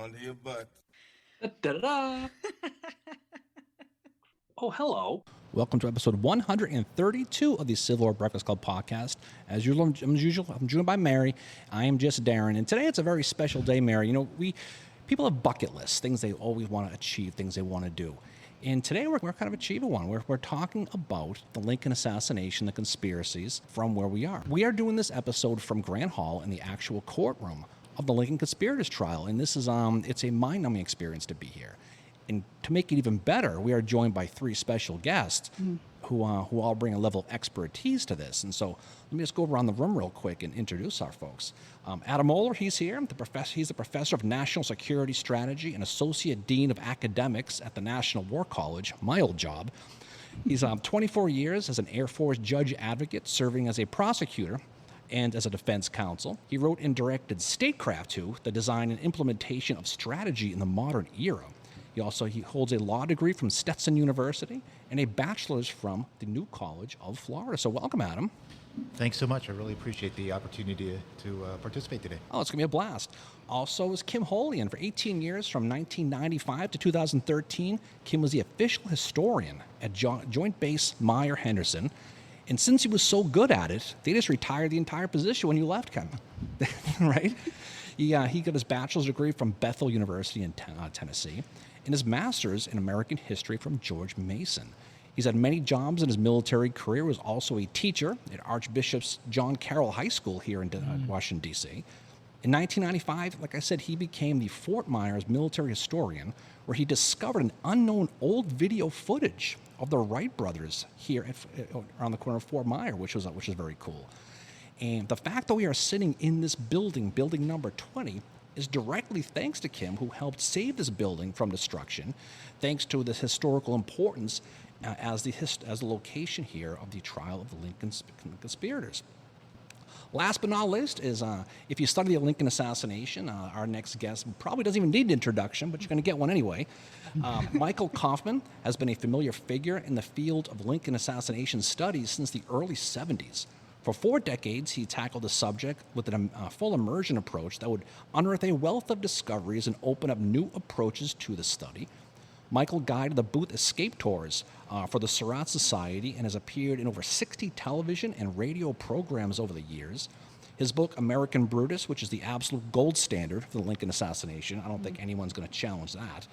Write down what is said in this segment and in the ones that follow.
under your butt. Da-da-da. Oh, hello. Welcome to episode 132 of the Civil War Breakfast Club podcast. As usual, I'm joined by Mary. I am just Darren, and today it's a very special day, Mary. You know, people have bucket lists, things they always want to achieve, things they want to do. And today we're kind of achieving one. We're talking about the Lincoln assassination, the conspiracies from where we are. We are doing this episode from Grant Hall in the actual courtroom of the Lincoln conspirators trial, and this is it's a mind-numbing experience to be here. And to make it even better, we are joined by three special guests who all bring a level of expertise to this. And so let me just go around the room real quick and introduce our folks. Adam Oler, he's here. He's the professor of national security strategy and associate dean of academics at the National War College, my old job. He's 24 years as an Air Force judge advocate, serving as a prosecutor and as a defense counsel. He wrote and directed Statecraft II, the design and implementation of strategy in the modern era. He holds a law degree from Stetson University and a bachelor's from the New College of Florida. So welcome, Adam. Thanks so much. I really appreciate the opportunity to participate today. Oh, it's going to be a blast. Also is Kim Holien. For 18 years, from 1995 to 2013, Kim was the official historian at Joint Base Myer-Henderson. And since he was so good at it, they just retired the entire position when you left, Kim. Right? He got his bachelor's degree from Bethel University in Tennessee, and his master's in American history from George Mason. He's had many jobs in his military career. He was also a teacher at Archbishop's John Carroll High School here in Washington, D.C. In 1995, like I said, he became the Fort Myers military historian, where he discovered an unknown old video footage of the Wright brothers here around the corner of Fort Myers, which is very cool. And the fact that we are sitting in this building number 20, is directly thanks to Kim, who helped save this building from destruction, thanks to this historical importance as the location here of the trial of the Lincoln conspirators. Last but not least is, if you study the Lincoln assassination, our next guest probably doesn't even need an introduction, but you're going to get one anyway. Michael Kauffman has been a familiar figure in the field of Lincoln assassination studies since the early 70s. For 4 decades, he tackled the subject with a full immersion approach that would unearth a wealth of discoveries and open up new approaches to the study. Michael guided the booth escape tours for the Surratt Society and has appeared in over 60 television and radio programs over the years. His book, American Brutus, which is the absolute gold standard for the Lincoln assassination, I don't think anyone's going to challenge that,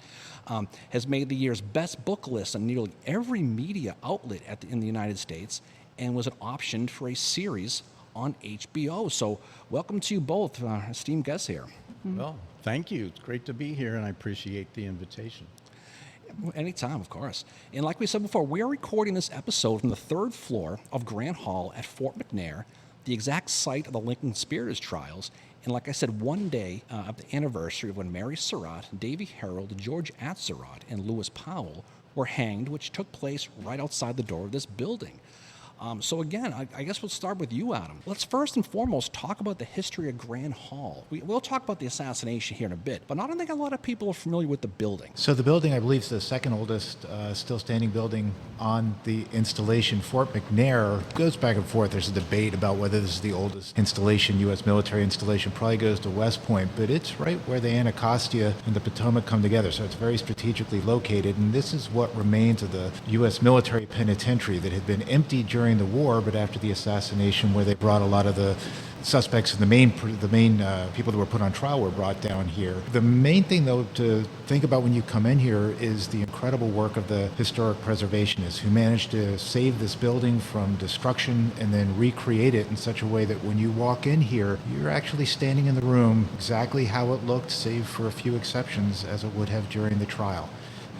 has made the year's best book list on nearly every media outlet in the United States, and was an option for a series on HBO. So welcome to you both, esteemed guests here. Well, thank you. It's great to be here, and I appreciate the invitation. Anytime, of course. And like we said before, we are recording this episode from the 3rd floor of Grant Hall at Fort McNair, the exact site of the Lincoln conspirators trials. And like I said, one day of the anniversary of when Mary Surratt, Davy Herold, George Atzerodt, and Lewis Powell were hanged, which took place right outside the door of this building. So again, I guess we'll start with you, Adam. Let's first and foremost talk about the history of Grant Hall. We'll talk about the assassination here in a bit, but I don't think a lot of people are familiar with the building. So the building, I believe, is the second oldest still standing building on the installation. Fort McNair goes back and forth. There's a debate about whether this is the oldest installation, U.S. military installation. Probably goes to West Point, but it's right where the Anacostia and the Potomac come together, so it's very strategically located, and this is what remains of the U.S. military penitentiary that had been emptied during the war, but after the assassination, where they brought a lot of the suspects and the main people that were put on trial were brought down here. The main thing, though, to think about when you come in here is the incredible work of the historic preservationists who managed to save this building from destruction and then recreate it in such a way that when you walk in here, you're actually standing in the room exactly how it looked, save for a few exceptions, as it would have during the trial.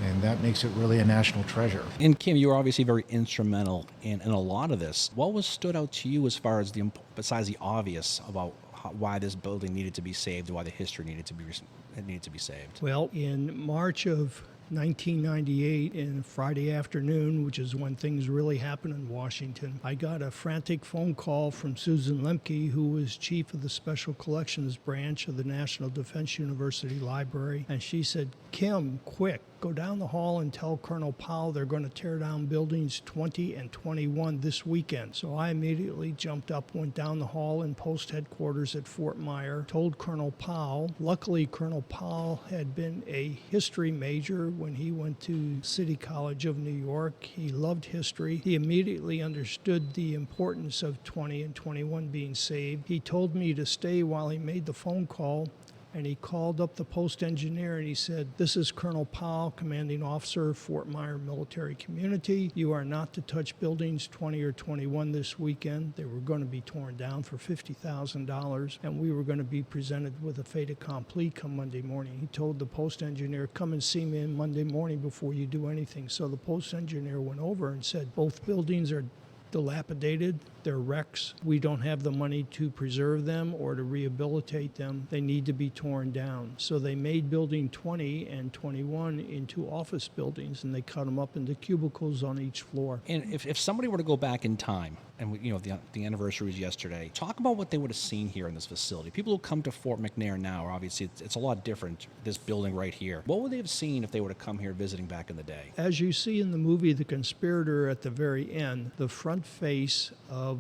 And that makes it really a national treasure. And Kim, you were obviously very instrumental in a lot of this. What was stood out to you as far as besides the obvious about why this building needed to be saved and why the history needed to be saved? Well, in March of 1998 in Friday afternoon, which is when things really happen in Washington, I got a frantic phone call from Susan Lemke, who was chief of the Special Collections Branch of the National Defense University Library, and she said, "Kim, quick, go down the hall and tell Colonel Powell they're going to tear down buildings 20 and 21 this weekend." So I immediately jumped up, went down the hall in post headquarters at Fort McNair, told Colonel Powell. Luckily, Colonel Powell had been a history major when he went to City College of New York. He loved history. He immediately understood the importance of 20 and 21 being saved. He told me to stay while he made the phone call, and he called up the post engineer and he said, "This is Colonel Powell, commanding officer, Fort McNair Military Community. You are not to touch buildings 20 or 21 this weekend. They were going to be torn down for $50,000, and we were going to be presented with a fait accompli come Monday morning." He told the post engineer, "Come and see me on Monday morning before you do anything." So the post engineer went over and said, "Both buildings are dilapidated, they're wrecks. We don't have the money to preserve them or to rehabilitate them. They need to be torn down." So they made building 20 and 21 into office buildings, and they cut them up into cubicles on each floor. And if somebody were to go back in time, and the anniversary was yesterday, talk about what they would have seen here in this facility. People who come to Fort McNair now, obviously it's a lot different, this building right here. What would they have seen if they were to come here visiting back in the day? As you see in the movie The Conspirator at the very end, the front face of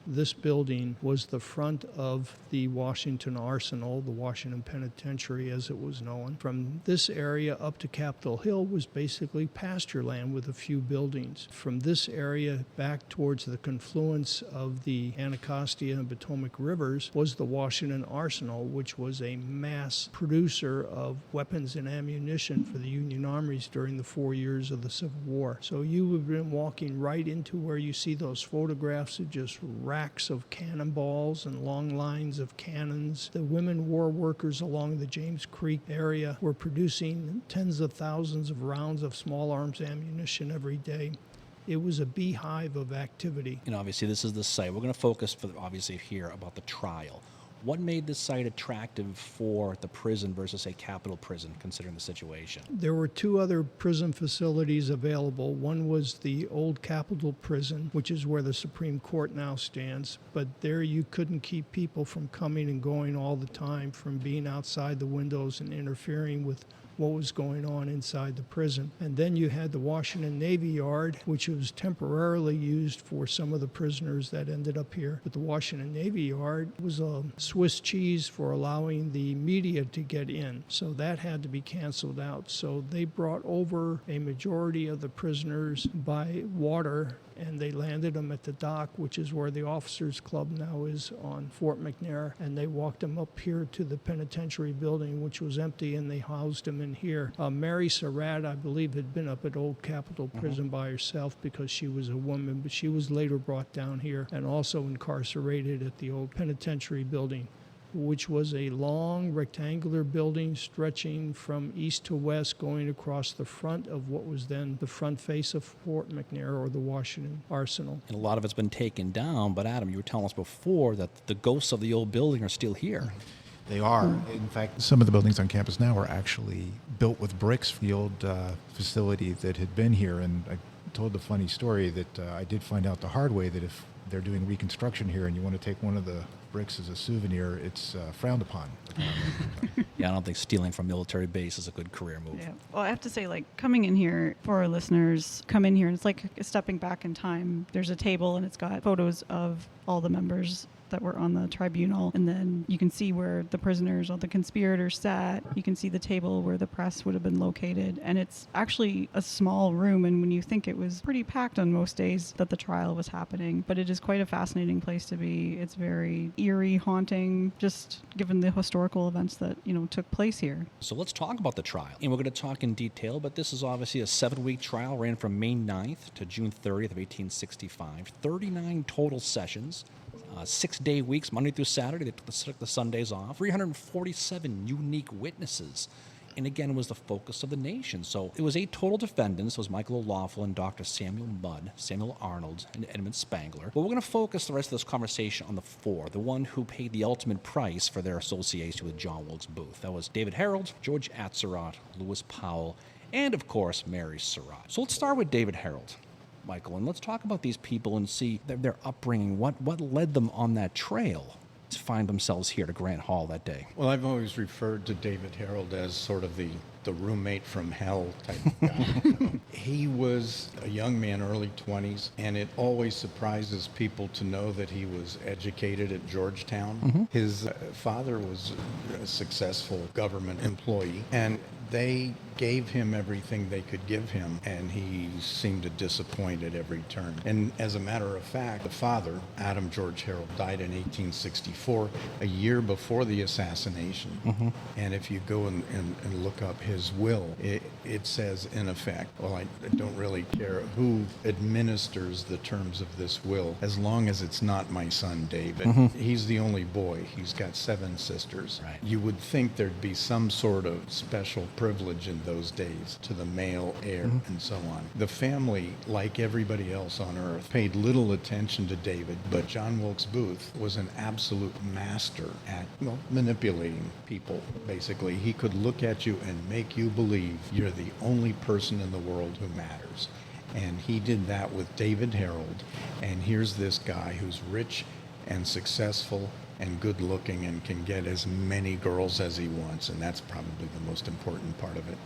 this building was the front of the Washington Arsenal, the Washington Penitentiary as it was known. From this area up to Capitol Hill was basically pasture land with a few buildings. From this area back towards the confluence of the Anacostia and Potomac rivers was the Washington Arsenal, which was a mass producer of weapons and ammunition for the Union armies during the 4 years of the Civil War. So you would have been walking right into where you see those photographs of just racks of cannonballs and long lines of cannons. The women war workers along the James Creek area were producing tens of thousands of rounds of small arms ammunition every day. It was a beehive of activity. And obviously this is the site. We're going to focus obviously here about the trial. What made this site attractive for the prison versus, say, Capitol Prison, considering the situation? There were two other prison facilities available. One was the old Capitol Prison, which is where the Supreme Court now stands. But there you couldn't keep people from coming and going all the time, from being outside the windows and interfering with what was going on inside the prison. And then you had the Washington Navy Yard, which was temporarily used for some of the prisoners that ended up here. But the Washington Navy Yard was a Swiss cheese for allowing the media to get in. So that had to be canceled out. So they brought over a majority of the prisoners by water, and they landed them at the dock, which is where the Officers Club now is on Fort McNair, and they walked them up here to the penitentiary building, which was empty, and they housed them in here. Mary Surratt, I believe, had been up at Old Capitol Prison by herself because she was a woman, but she was later brought down here and also incarcerated at the old penitentiary building, which was a long rectangular building stretching from east to west, going across the front of what was then the front face of Fort McNair, or the Washington Arsenal. And a lot of it's been taken down, but Adam, you were telling us before that the ghosts of the old building are still here. They are. In fact, some of the buildings on campus now are actually built with bricks from the old facility that had been here. And I told the funny story that I did find out the hard way that if they're doing reconstruction here and you want to take one of the bricks as a souvenir, it's frowned upon. Yeah, I don't think stealing from military base is a good career move. Yeah. Well, I have to say, like, coming in here, for our listeners, come in here and it's like stepping back in time. There's a table and it's got photos of all the members that were on the tribunal, and then you can see where the prisoners or the conspirators sat. You can see the table where the press would have been located, and it's actually a small room, and when you think it was pretty packed on most days that the trial was happening, but it is quite a fascinating place to be. It's very eerie, haunting, just given the historical events that, took place here. So let's talk about the trial. And we're going to talk in detail, but this is obviously a 7-week trial, ran from May 9th to June 30th of 1865. 39 total sessions. 6-day weeks, Monday through Saturday. They took the Sundays off. 347 unique witnesses. And again, was the focus of the nation. So it was 8 total defendants. It was Michael O'Laughlin, Dr. Samuel Mudd, Samuel Arnold, and Edmund Spangler. But we're going to focus the rest of this conversation on the 4, the one who paid the ultimate price for their association with John Wilkes Booth. That was David Herold, George Atzerodt, Lewis Powell, and of course, Mary Surratt. So let's start with David Herold, Michael, and let's talk about these people and see their upbringing. What led them on that trail to find themselves here to Grant Hall that day? Well, I've always referred to David Herold as sort of the roommate from hell type of guy. He was a young man, early 20s, and it always surprises people to know that he was educated at Georgetown. His father was a successful government employee, and they gave him everything they could give him, and he seemed to disappoint at every turn. And as a matter of fact, the father, Adam George Herold, died in 1864, a year before the assassination. And if you go and look up his will, it says, in effect, well, I don't really care who administers the terms of this will, as long as it's not my son David. He's the only boy. He's got 7 sisters. Right. You would think there'd be some sort of special privilege in those days to the male heir and so on. The family, like everybody else on earth, paid little attention to David, but John Wilkes Booth was an absolute master at, manipulating people, basically. He could look at you and make you believe you're the only person in the world who matters. And he did that with David Herold. And here's this guy who's rich and successful and good looking and can get as many girls as he wants, and that's probably the most important part of it.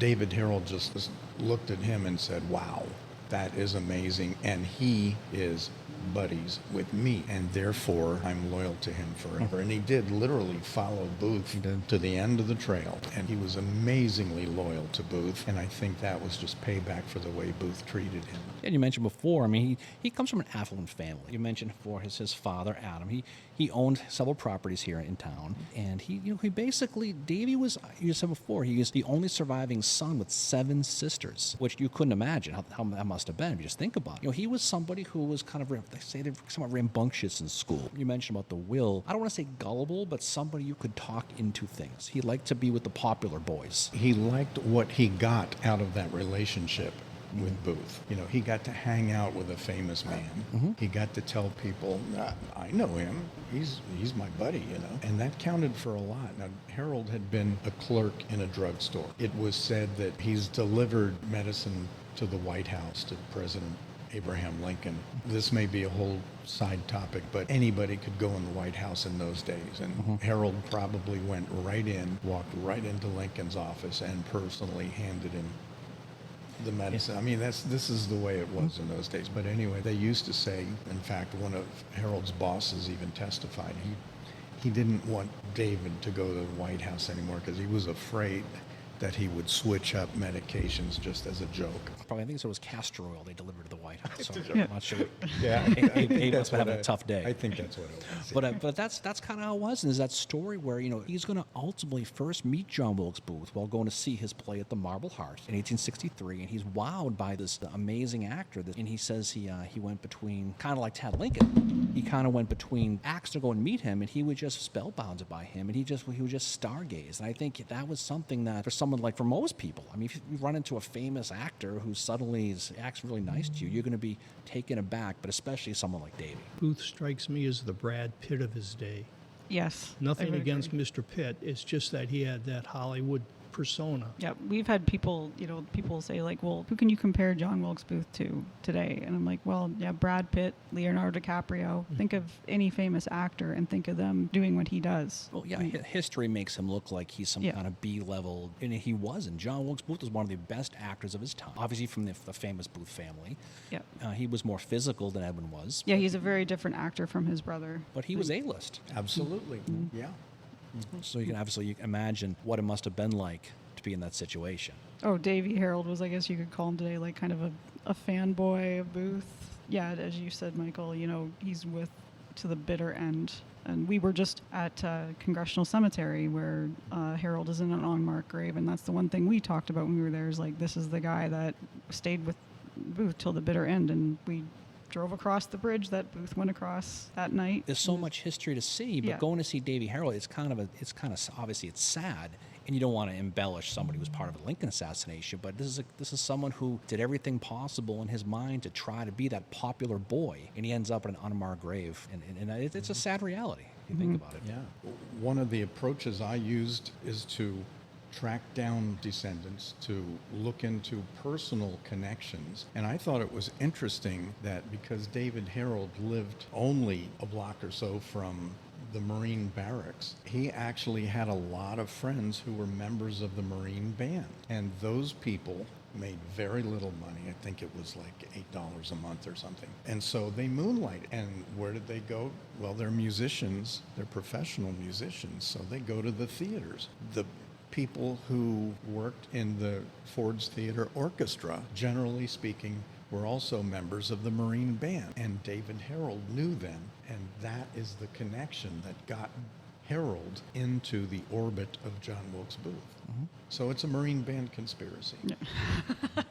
David Herold just looked at him and said, wow, that is amazing, and he is buddies with me, and therefore I'm loyal to him forever. And he did literally follow Booth to the end of the trail, and he was amazingly loyal to Booth, and I think that was just payback for the way Booth treated him. And you mentioned before, I mean, he comes from an affluent family. You mentioned before his father, Adam. He owned several properties here in town, and he basically, Davy was, you said before, he is the only surviving son with 7 sisters, which you couldn't imagine how that must have been if you just think about it. He was somebody who was kind of, they say they're somewhat rambunctious in school. You mentioned about the will. I don't want to say gullible, but somebody you could talk into things. He liked to be with the popular boys. He liked what he got out of that relationship with Booth. He got to hang out with a famous man. He got to tell people, I know him. He's my buddy, And that counted for a lot. Now, Herold had been a clerk in a drugstore. It was said that he's delivered medicine to the White House, to President Abraham Lincoln. This may be a whole side topic, but anybody could go in the White House in those days. And Herold probably went right in, walked right into Lincoln's office and personally handed him the medicine. I mean, this is the way it was in those days. But anyway, they used to say, in fact, one of Herold's bosses even testified, he didn't want David to go to the White House anymore because he was afraid that he would switch up medications just as a joke. Probably, I think it was castor oil they delivered to the White House. So Yeah. I'm not sure. Yeah, He must have had a tough day. I think that's what it was. But that's kind of how it was. And there's that story where he's going to ultimately first meet John Wilkes Booth while going to see his play at the Marble Heart in 1863, and he's wowed by this amazing actor. And he says he went between, kind of like Tad Lincoln, he kind of went between acts to go and meet him, and he was just spellbounded by him, and he would just stargaze. And I think that was something that for someone like for most people, I mean, if you run into a famous actor who suddenly acts really nice to you, you're going to be taken aback. But especially someone like Davy. Booth strikes me as the Brad Pitt of his day. Yes. Nothing I would against agree. Mr. Pitt. It's just that he had that Hollywood persona. Yeah, we've had people, people say like, well, who can you compare John Wilkes Booth to today? And I'm like, well, yeah, Brad Pitt, Leonardo DiCaprio. Think of any famous actor and think of them doing what he does. Well, yeah, history makes him look like he's some kind of B-level, and he wasn't. John Wilkes Booth was one of the best actors of his time, obviously from the famous Booth family. Yeah. He was more physical than Edwin was. Yeah, he's a very different actor from his brother. But he was A-list. Absolutely. Yeah. So you can imagine what it must have been like to be in that situation. Oh, Davy Herold was, I guess you could call him today, like kind of a fanboy of Booth. Yeah, as you said, Michael, he's with to the bitter end. And we were just at Congressional Cemetery where Herold is in an unmarked grave. And that's the one thing we talked about when we were there is like, this is the guy that stayed with Booth till the bitter end. And we drove across the bridge that Booth went across that night. There's so much history to see, but going to see Davy Herold, it's kind of obviously it's sad, and you don't want to embellish somebody who was part of a Lincoln assassination. But this is someone who did everything possible in his mind to try to be that popular boy, and he ends up in an unmarked grave, and it's a sad reality if you think about it. Yeah. One of the approaches I used is to tracked down descendants to look into personal connections. And I thought it was interesting that because David Herold lived only a block or so from the Marine barracks, he actually had a lot of friends who were members of the Marine band. And those people made very little money. I think it was like $8 a month or something. And so they moonlighted. And where did they go? Well, they're musicians. They're professional musicians. So they go to the theaters. The people who worked in the Ford's Theater Orchestra, generally speaking, were also members of the Marine band. And David Herold knew them. And that is the connection that got Herold into the orbit of John Wilkes Booth. Mm-hmm. So it's a Marine band conspiracy.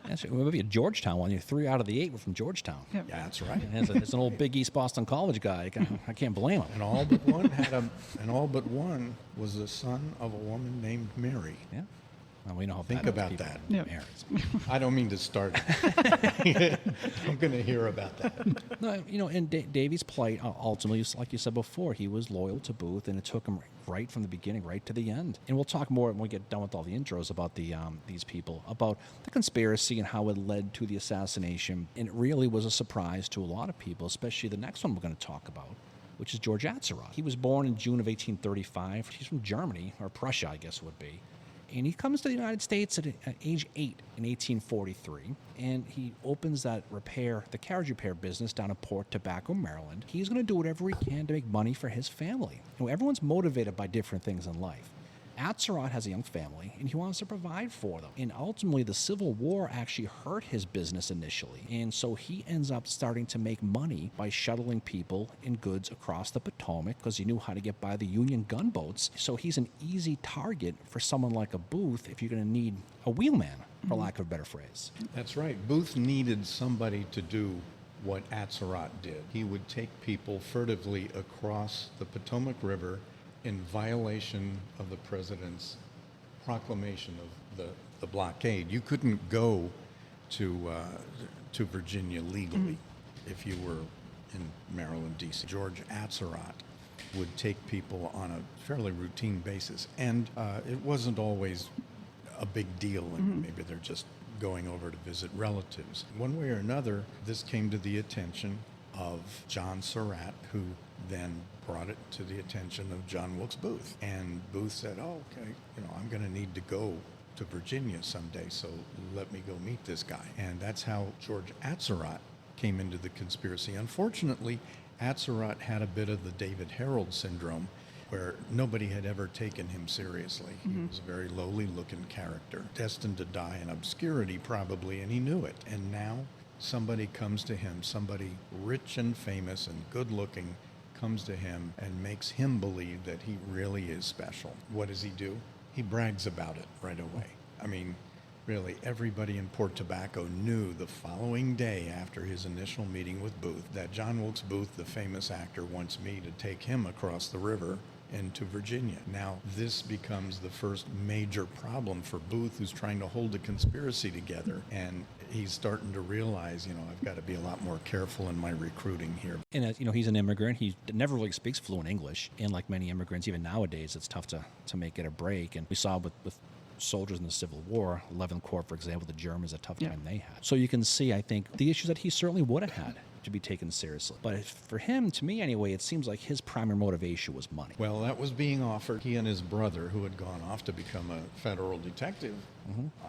That's maybe a Georgetown one. 3 out of the 8 were from Georgetown. Yep. Yeah, that's right. And there's an old big East Boston College guy. I can't blame him. And all but one was the son of a woman named Mary. Yeah. Well, we know how Think bad about people that. are. Yep. Married. I don't mean to start. I'm going to hear about that. No, and Davy's plight, ultimately, like you said before, he was loyal to Booth, and it took him right from the beginning, right to the end. And we'll talk more when we get done with all the intros about these people, about the conspiracy and how it led to the assassination. And it really was a surprise to a lot of people, especially the next one we're going to talk about, which is George Atzerodt. He was born in June of 1835. He's from Germany, or Prussia, I guess it would be. And he comes to the United States at age 8 in 1843, and he opens the carriage repair business down in Port Tobacco, Maryland. He's going to do whatever he can to make money for his family. Everyone's motivated by different things in life. Atzerodt has a young family, and he wants to provide for them. And ultimately, the Civil War actually hurt his business initially. And so he ends up starting to make money by shuttling people and goods across the Potomac because he knew how to get by the Union gunboats. So he's an easy target for someone like a Booth if you're going to need a wheelman, for lack of a better phrase. That's right. Booth needed somebody to do what Atzerodt did. He would take people furtively across the Potomac River in violation of the president's proclamation of the blockade. You couldn't go to Virginia legally if you were in Maryland, D.C. George Atzerodt would take people on a fairly routine basis, and it wasn't always a big deal, and maybe they're just going over to visit relatives. One way or another, this came to the attention of John Surratt, who then brought it to the attention of John Wilkes Booth. And Booth said, oh, okay, I'm going to need to go to Virginia someday, so let me go meet this guy. And that's how George Atzerodt came into the conspiracy. Unfortunately, Atzerodt had a bit of the David Herold syndrome, where nobody had ever taken him seriously. He was a very lowly-looking character, destined to die in obscurity probably, and he knew it. And now somebody comes to him, somebody rich and famous and good-looking, comes to him and makes him believe that he really is special. What does he do? He brags about it right away. I mean, really, everybody in Port Tobacco knew the following day after his initial meeting with Booth that John Wilkes Booth, the famous actor, wants me to take him across the river into Virginia. Now, this becomes the first major problem for Booth, who's trying to hold the conspiracy together. And he's starting to realize, I've got to be a lot more careful in my recruiting here. And he's an immigrant. He never really speaks fluent English. And like many immigrants, even nowadays, it's tough to make it a break. And we saw with soldiers in the Civil War, 11th Corps, for example, the Germans, a tough time they had. So you can see, I think, the issues that he certainly would have had to be taken seriously. But for him, to me anyway, it seems like his primary motivation was money. Well, that was being offered. He and his brother, who had gone off to become a federal detective,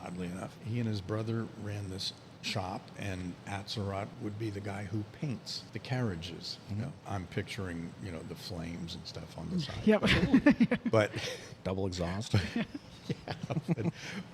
oddly enough, he and his brother ran this shop, and Atzerodt would be the guy who paints the carriages. I'm picturing, the flames and stuff on the side. Yep. But Double exhaust.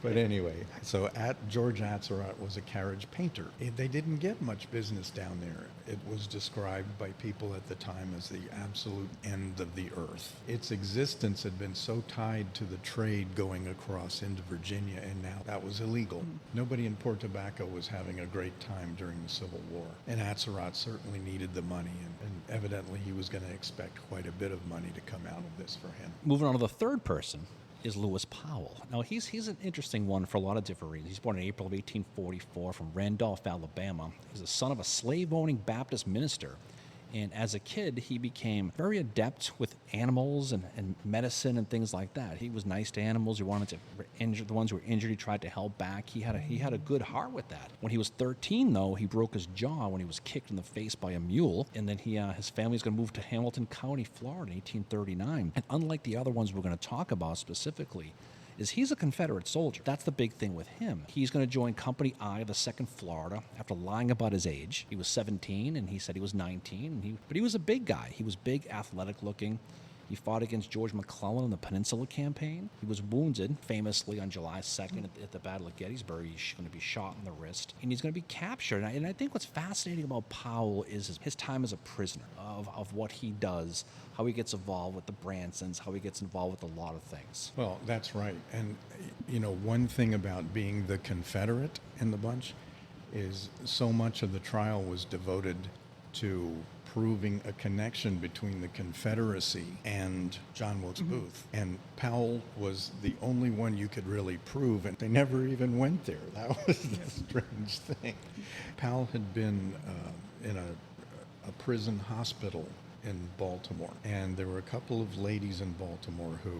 but anyway, so George Atzerodt was a carriage painter. They didn't get much business down there. It was described by people at the time as the absolute end of the earth. Its existence had been so tied to the trade going across into Virginia, and now that was illegal. Nobody in Port Tobacco was having a great time during the Civil War, and Atzerodt certainly needed the money, and evidently he was going to expect quite a bit of money to come out of this for him. Moving on to the third person is Lewis Powell. Now, he's an interesting one for a lot of different reasons. He's born in April of 1844 from Randolph, Alabama. He's the son of a slave-owning Baptist minister, And as a kid, he became very adept with animals and medicine and things like that. He was nice to animals. He wanted to injure the ones who were injured. He tried to help back. He had a good heart with that. When he was 13, though, he broke his jaw when he was kicked in the face by a mule. And then his family was going to move to Hamilton County, Florida, in 1839. And unlike the other ones we're going to talk about specifically, is he's a Confederate soldier. That's the big thing with him. He's going to join Company I of the 2nd Florida after lying about his age. He was 17, and he said he was 19. But he was a big guy. He was big, athletic looking. He fought against George McClellan in the Peninsula Campaign. He was wounded, famously, on July 2nd at the Battle of Gettysburg. He's going to be shot in the wrist, and he's going to be captured. And I think what's fascinating about Powell is his time as a prisoner, of what he does, how he gets involved with the Bransons, how he gets involved with a lot of things. Well, that's right. And, one thing about being the Confederate in the bunch is so much of the trial was devoted to proving a connection between the Confederacy and John Wilkes Booth. And Powell was the only one you could really prove, and they never even went there. That was the strange thing. Powell had been in a prison hospital in Baltimore, and there were a couple of ladies in Baltimore who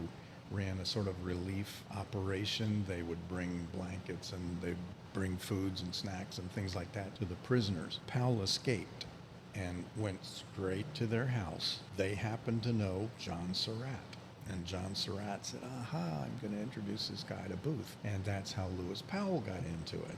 ran a sort of relief operation. They would bring blankets and they'd bring foods and snacks and things like that to the prisoners. Powell escaped and went straight to their house. They happened to know John Surratt. And John Surratt said, aha, I'm going to introduce this guy to Booth. And that's how Lewis Powell got into it.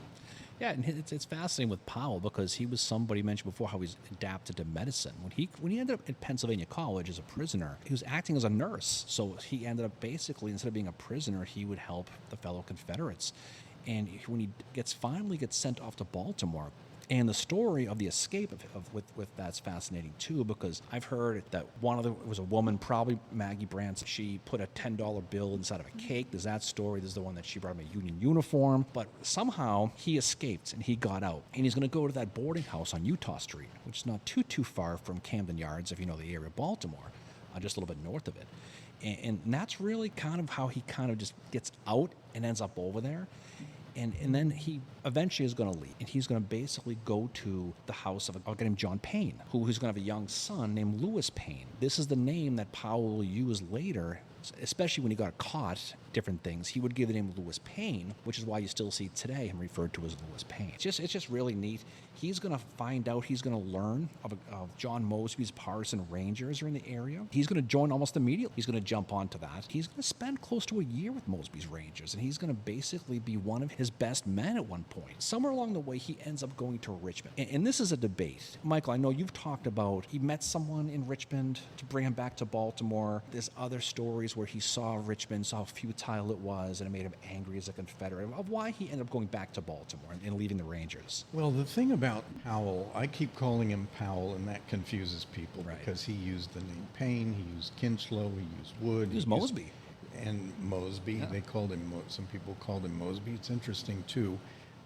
Yeah, and it's fascinating with Powell because he was somebody, mentioned before how he's adapted to medicine. When he ended up at Pennsylvania College as a prisoner, he was acting as a nurse. So he ended up basically, instead of being a prisoner, he would help the fellow Confederates. And when he finally gets sent off to Baltimore, and the story of the escape with that's fascinating too, because I've heard that was a woman, probably Maggie Branson. She put a $10 bill inside of a cake. There's that story. There's the one that she brought him a Union uniform. But somehow he escaped and he got out. And he's going to go to that boarding house on Utah Street, which is not too far from Camden Yards, if you know the area of Baltimore, just a little bit north of it. And that's really kind of how he kind of just gets out and ends up over there. And then he eventually is going to leave. And he's going to basically go to the house of a guy named John Payne, who's going to have a young son named Lewis Payne. This is the name that Powell will use later, especially when he got caught, different things. He would give the name Lewis Payne, which is why you still see today him referred to as Lewis Payne. It's just really neat. He's going to find out, he's going to learn of John Mosby's partisan Rangers are in the area. He's going to join almost immediately. He's going to jump onto that. He's going to spend close to a year with Mosby's Rangers, and he's going to basically be one of his best men at one point. Somewhere along the way, he ends up going to Richmond. And this is a debate. Michael, I know you've talked about he met someone in Richmond to bring him back to Baltimore. There's other stories where he saw Richmond, saw how futile it was, and it made him angry as a Confederate, of why he ended up going back to Baltimore and leaving the Rangers. Well, the thing about Powell, I keep calling him Powell, and that confuses people, Right. because he used the name Payne, he used Kinchlow, he used Wood. He used Mosby. And Mosby, Yeah. they called him, some people called him Mosby. It's interesting, too,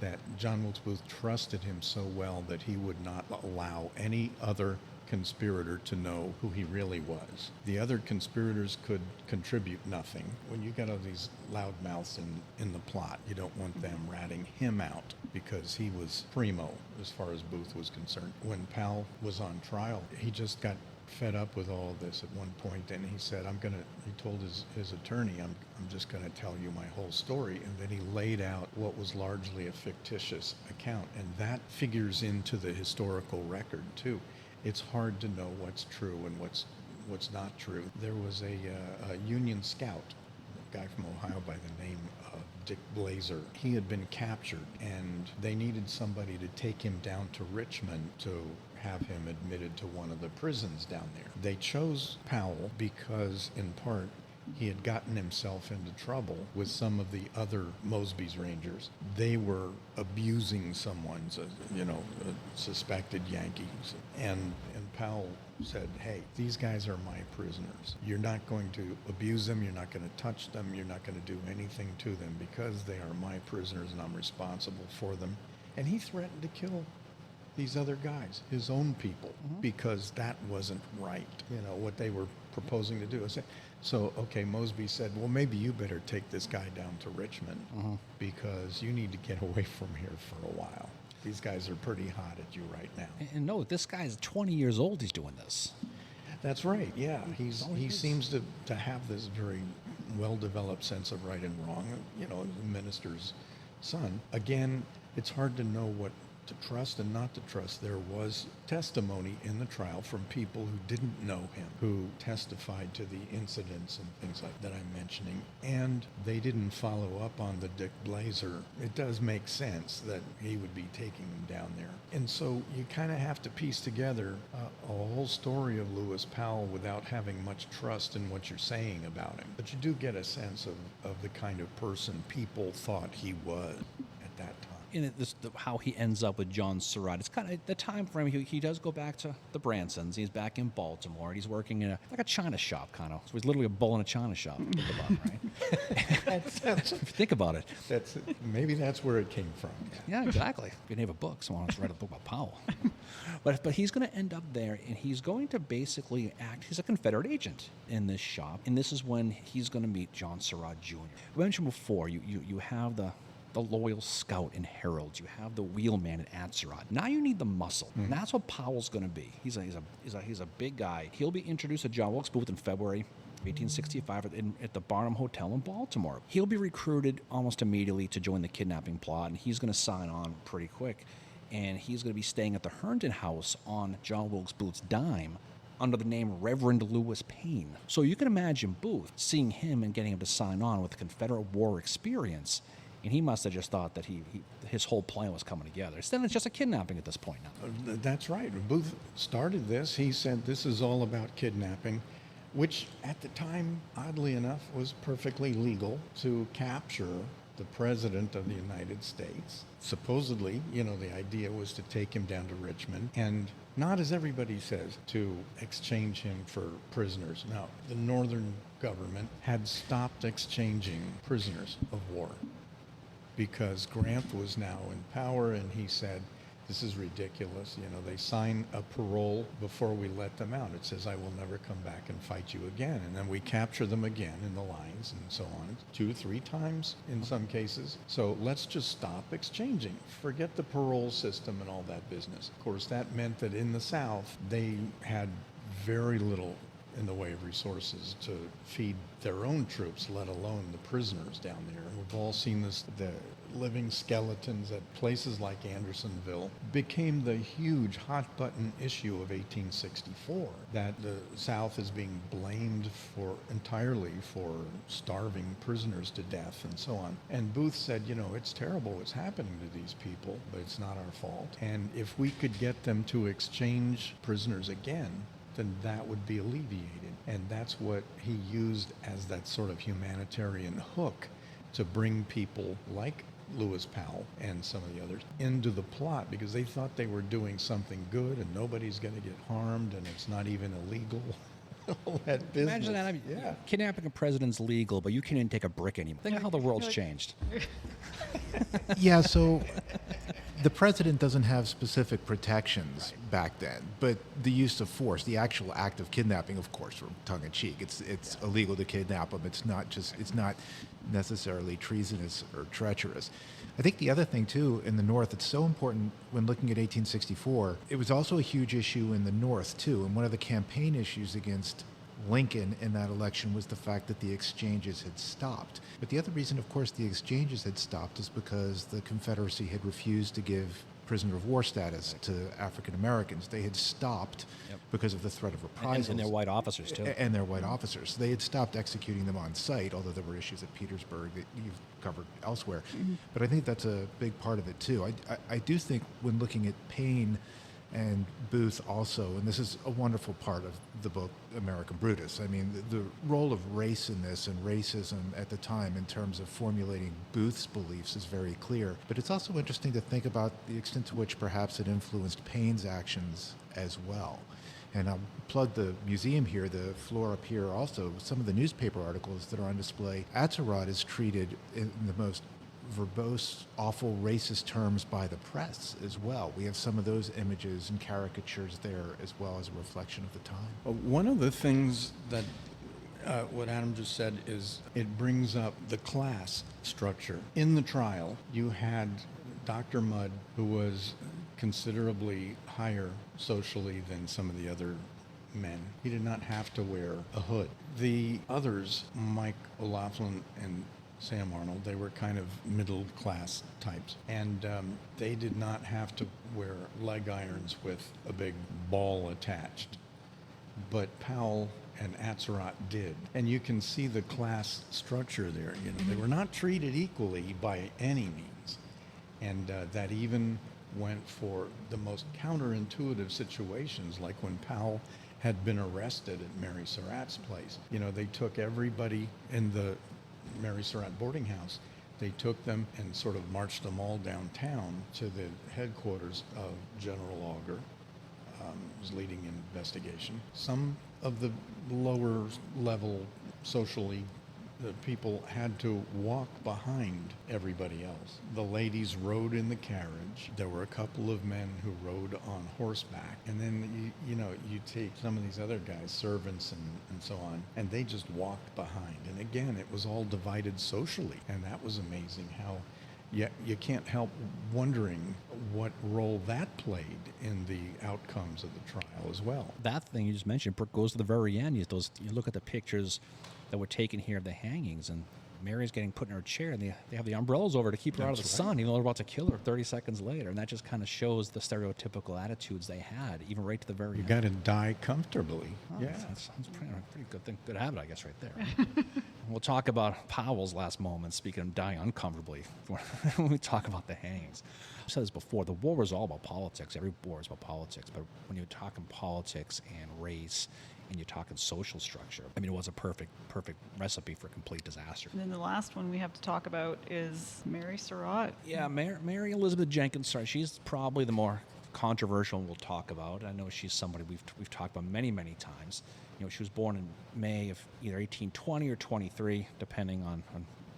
that John Wilkes Booth trusted him so well that he would not allow any other conspirator to know who he really was. The other conspirators could contribute nothing. When you got all these loudmouths in the plot, you don't want them ratting him out, because he was primo as far as Booth was concerned. When Powell was on trial, he just got fed up with all of this at one point, and he said, he told his attorney, I'm just going to tell you my whole story. And then he laid out what was largely a fictitious account, and that figures into the historical record too. It's hard to know what's true and what's not true. There was a Union scout, a guy from Ohio by the name of Dick Blazer. He had been captured, and they needed somebody to take him down to Richmond to have him admitted to one of the prisons down there. They chose Powell because, in part, he had gotten himself into trouble with some of the other Mosby's Rangers. They were abusing someone's, suspected Yankees. And Powell said, hey, these guys are my prisoners. You're not going to abuse them. You're not going to touch them. You're not going to do anything to them, because they are my prisoners and I'm responsible for them. And he threatened to kill these other guys, his own people, because that wasn't right, what they were proposing to do. So, okay, Mosby said, well, maybe you better take this guy down to Richmond, because you need to get away from here for a while. these guys are pretty hot at you right now. And no, this guy's 20 years old. He's doing this. That's right. Yeah, he seems to have this very well-developed sense of right and wrong. You know, the minister's son. Again, it's hard to know what to trust and not to trust. There was testimony in the trial from people who didn't know him, who testified to the incidents and things like that I'm mentioning, and they didn't follow up on the Dick Blazer. It does make sense that he would be taking them down there. And so you kind of have to piece together a whole story of Lewis Powell without having much trust in what you're saying about him. But you do get a sense of the kind of person people thought he was at that time. In how he ends up with John Surratt. It's kind of the time frame. He does go back to the Bransons. He's back in Baltimore. And he's working in a china shop, kind of. So he's literally a bull in a china shop. Think about it, right? If you think about it. Maybe that's where it came from. Yeah, exactly. If you name a book, someone wants to write a book about Powell. But he's going to end up there, and he's going to basically act. He's a Confederate agent in this shop, and this is when he's going to meet John Surratt Jr. We mentioned before, you have the loyal scout in Herold. You have the wheelman in Atzerodt. Now you need the muscle. And that's what Powell's going to be. He's a big guy. He'll be introduced to John Wilkes Booth in February 1865 at the Barnum Hotel in Baltimore. He'll be recruited almost immediately to join the kidnapping plot, and he's going to sign on pretty quick. And he's going to be staying at the Herndon House on John Wilkes Booth's dime under the name Reverend Lewis Payne. So you can imagine Booth seeing him and getting him to sign on with the Confederate War experience. And he must have just thought that his whole plan was coming together. Instead, it's just a kidnapping at this point now. That's right. Booth started this. He said this is all about kidnapping, which at the time, oddly enough, was perfectly legal to capture the President of the United States. Supposedly, the idea was to take him down to Richmond and not, as everybody says, to exchange him for prisoners. Now, the Northern government had stopped exchanging prisoners of war, because Grant was now in power, and he said, this is ridiculous. They sign a parole before we let them out. It says, I will never come back and fight you again. And then we capture them again in the lines and so on, 2-3 times in some cases. So let's just stop exchanging. Forget the parole system and all that business. Of course, that meant that in the South, they had very little in the way of resources to feed their own troops, let alone the prisoners down there. And we've all seen this, the living skeletons at places like Andersonville became the huge hot-button issue of 1864, that the South is being blamed entirely for starving prisoners to death and so on. And Booth said, it's terrible what's happening to these people, but it's not our fault. And if we could get them to exchange prisoners again, then that would be alleviated. And that's what he used as that sort of humanitarian hook to bring people like Lewis Powell and some of the others into the plot, because they thought they were doing something good and nobody's going to get harmed and it's not even illegal. All that business. Imagine that. Yeah. Kidnapping a president's legal, but you can't even take a brick anymore. Think of how the world's changed. Yeah, so the president doesn't have specific protections back then, but the use of force, the actual act of kidnapping, of course, from tongue-in-cheek, it's illegal to kidnap them. It's not necessarily treasonous or treacherous. I think the other thing, too, in the North, it's so important when looking at 1864, it was also a huge issue in the North, too, and one of the campaign issues against Lincoln in that election was the fact that the exchanges had stopped. But the other reason, of course, the exchanges had stopped is because the Confederacy had refused to give prisoner of war status to African Americans. They had stopped because of the threat of reprisals. And their white officers, too. And their white officers. They had stopped executing them on site, although there were issues at Petersburg that you've covered elsewhere. Mm-hmm. But I think that's a big part of it, too. I do think when looking at Payne and Booth also, and this is a wonderful part of the book, American Brutus. I mean, the role of race in this and racism at the time in terms of formulating Booth's beliefs is very clear. But it's also interesting to think about the extent to which perhaps it influenced Payne's actions as well. And I'll plug the museum here, the floor up here also, some of the newspaper articles that are on display. Atzerodt is treated in the most verbose, awful, racist terms by the press as well. We have some of those images and caricatures there as well as a reflection of the time. One of the things that what Adam just said is it brings up the class structure. In the trial, you had Dr. Mudd, who was considerably higher socially than some of the other men. He did not have to wear a hood. The others, Mike O'Laughlin and Sam Arnold, they were kind of middle class types. And they did not have to wear leg irons with a big ball attached. But Powell and Atzerodt did. And you can see the class structure there. You know, they were not treated equally by any means. And that even went for the most counterintuitive situations, like when Powell had been arrested at Mary Surratt's place. You know, they took everybody in the Mary Surratt boarding house. They took them and sort of marched them all downtown to the headquarters of General Auger, was leading an investigation. Some of the lower level socially, the people had to walk behind everybody else. The ladies rode in the carriage. There were a couple of men who rode on horseback. And then, you take some of these other guys, servants and so on, and they just walked behind. And again, it was all divided socially. And that was amazing how you can't help wondering what role that played in the outcomes of the trial as well. That thing you just mentioned goes to the very end. You look at the pictures that were taken here of the hangings, and Mary's getting put in her chair, and they have the umbrellas over to keep her out of the sun, even though they're about to kill her 30 seconds later. And that just kind of shows the stereotypical attitudes they had, even right to the very end. You got to die comfortably. Oh, yeah. That sounds pretty good thing. Good habit, I guess, right there. We'll talk about Powell's last moments, speaking of dying uncomfortably, when we talk about the hangings. I've said this before, the war was all about politics. Every war is about politics. But when you're talking politics and race and you're talking social structure, I mean, it was a perfect recipe for complete disaster. And then the last one we have to talk about is Mary Surratt. Yeah, Mary Elizabeth Jenkins, sorry, she's probably the more controversial one we'll talk about. I know she's somebody we've talked about many times. You know, she was born in May of either 1820 or 23, depending on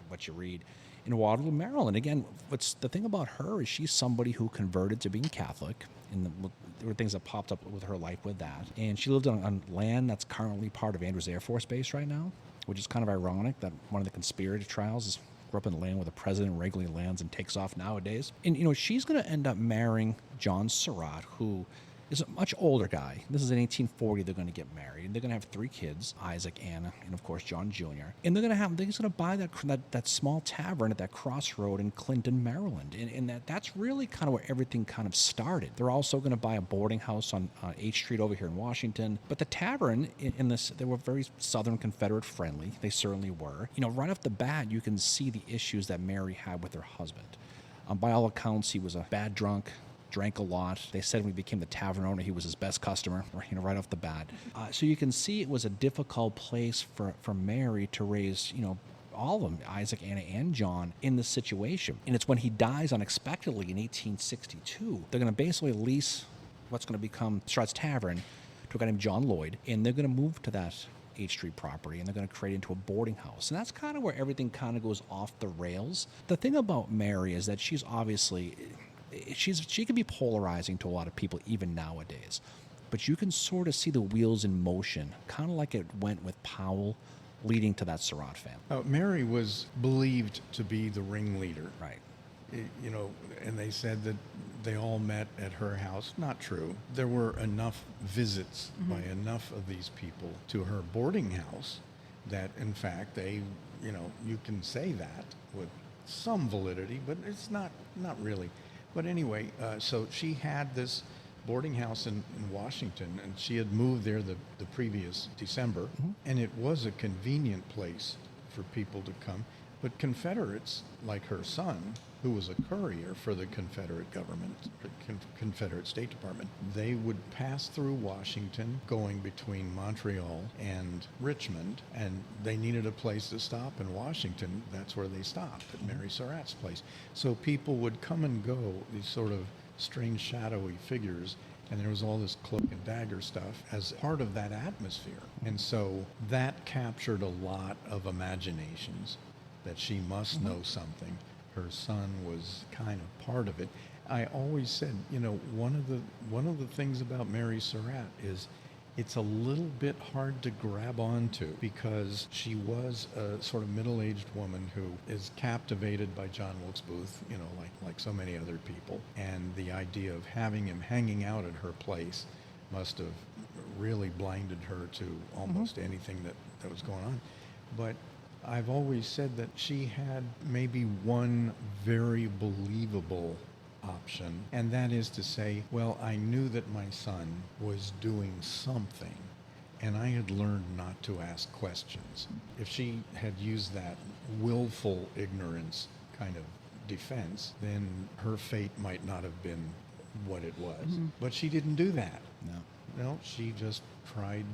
what you read, in Waterloo, Maryland. Again, what's the thing about her is she's somebody who converted to being Catholic. There were things that popped up with her life with that. And she lived on land that's currently part of Andrews Air Force Base right now, which is kind of ironic that one of the conspirator trials grew up in land where the president regularly lands and takes off nowadays. And, she's going to end up marrying John Surratt, who is a much older guy. This is in 1840. They're going to get married. They're going to have 3 kids: Isaac, Anna, and of course John Jr. And they're going to buy that small tavern at that crossroad in Clinton, Maryland. And that's really kind of where everything kind of started. They're also going to buy a boarding house on H Street over here in Washington. But the tavern in this, they were very Southern Confederate friendly. They certainly were. Right off the bat, you can see the issues that Mary had with her husband. By all accounts, he was a bad drunk. Drank a lot. They said when he became the tavern owner, he was his best customer, right off the bat. So you can see it was a difficult place for Mary to raise, all of them, Isaac, Anna, and John, in this situation. And it's when he dies unexpectedly in 1862, they're going to basically lease what's going to become Surratt's Tavern to a guy named John Lloyd, and they're going to move to that H Street property, and they're going to create it into a boarding house. And that's kind of where everything kind of goes off the rails. The thing about Mary is that she's obviously... she can be polarizing to a lot of people even nowadays, but you can sort of see the wheels in motion, kind of like it went with Powell leading to that Surratt family. Mary was believed to be the ringleader. Right. And they said that they all met at her house. Not true. There were enough visits by enough of these people to her boarding house that, in fact, they, you can say that with some validity, but it's not really. But anyway, so she had this boarding house in Washington, and she had moved there the previous December, and it was a convenient place for people to come. But Confederates, like her son, who was a courier for the Confederate government, Confederate State Department, they would pass through Washington going between Montreal and Richmond, and they needed a place to stop in Washington. That's where they stopped, at Mary Surratt's place. So people would come and go, these sort of strange shadowy figures, and there was all this cloak and dagger stuff as part of that atmosphere. And so that captured a lot of imaginations, that she must know something. Her son was kind of part of it. I always said, one of the things about Mary Surratt is it's a little bit hard to grab onto because she was a sort of middle-aged woman who is captivated by John Wilkes Booth, you know, like so many other people. And the idea of having him hanging out at her place must have really blinded her to almost anything that was going on. But I've always said that she had maybe one very believable option, and that is to say, well, I knew that my son was doing something, and I had learned not to ask questions. If she had used that willful ignorance kind of defense, then her fate might not have been what it was. But she didn't do that. No, she just tried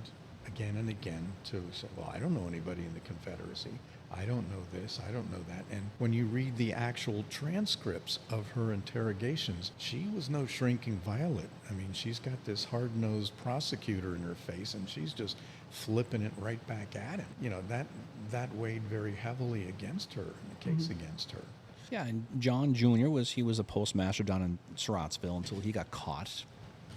again and again to say, well, I don't know anybody in the Confederacy. I don't know this, I don't know that. And when you read the actual transcripts of her interrogations, she was no shrinking violet. I mean, she's got this hard-nosed prosecutor in her face, and she's just flipping it right back at him. You know, that weighed very heavily against her, in the case against her. Yeah, and John Jr. was a postmaster down in Surrattsville until he got caught.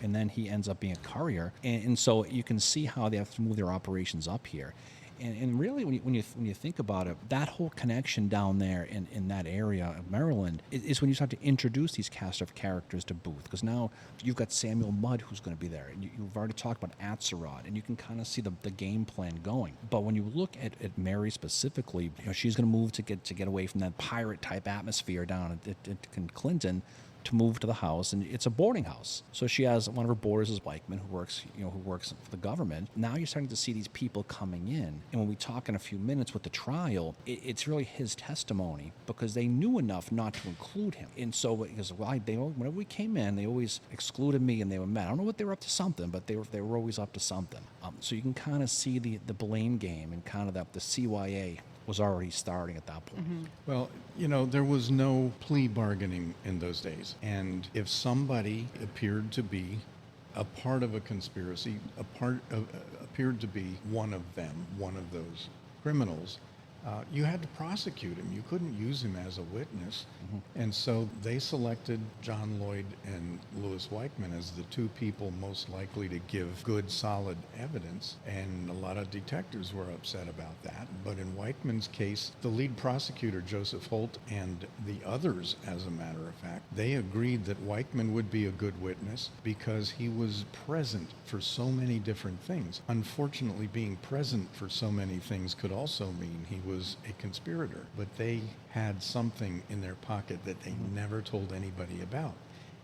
And then he ends up being a courier. And so you can see how they have to move their operations up here. And really, when you think about it, that whole connection down there in that area of Maryland is when you start to introduce these cast of characters to Booth. Because now you've got Samuel Mudd who's going to be there. And you've already talked about Atzerodt, and you can kind of see the game plan going. But when you look at Mary specifically, you know, she's going to move to get away from that pirate type atmosphere down at Clinton, to move to the house, and it's a boarding house. So she has one of her boarders is Weichman, who works for the government. Now you're starting to see these people coming in, and when we talk in a few minutes with the trial, it's really his testimony because they knew enough not to include him. And so because whenever we came in, they always excluded me, and they were mad. I don't know what they were up to something, but they were always up to something. So you can kind of see the blame game and kind of the CYA was already starting at that point. Well, you know, there was no plea bargaining in those days. And if somebody appeared to be a part of a conspiracy, appeared to be one of them, one of those criminals, you had to prosecute him. You couldn't use him as a witness. And so they selected John Lloyd and Louis Weichman as the two people most likely to give good, solid evidence. And a lot of detectives were upset about that. But in Weichman's case, the lead prosecutor, Joseph Holt, and the others, as a matter of fact, they agreed that Weichman would be a good witness because he was present for so many different things. Unfortunately, being present for so many things could also mean he was a conspirator, but they had something in their pocket that they never told anybody about,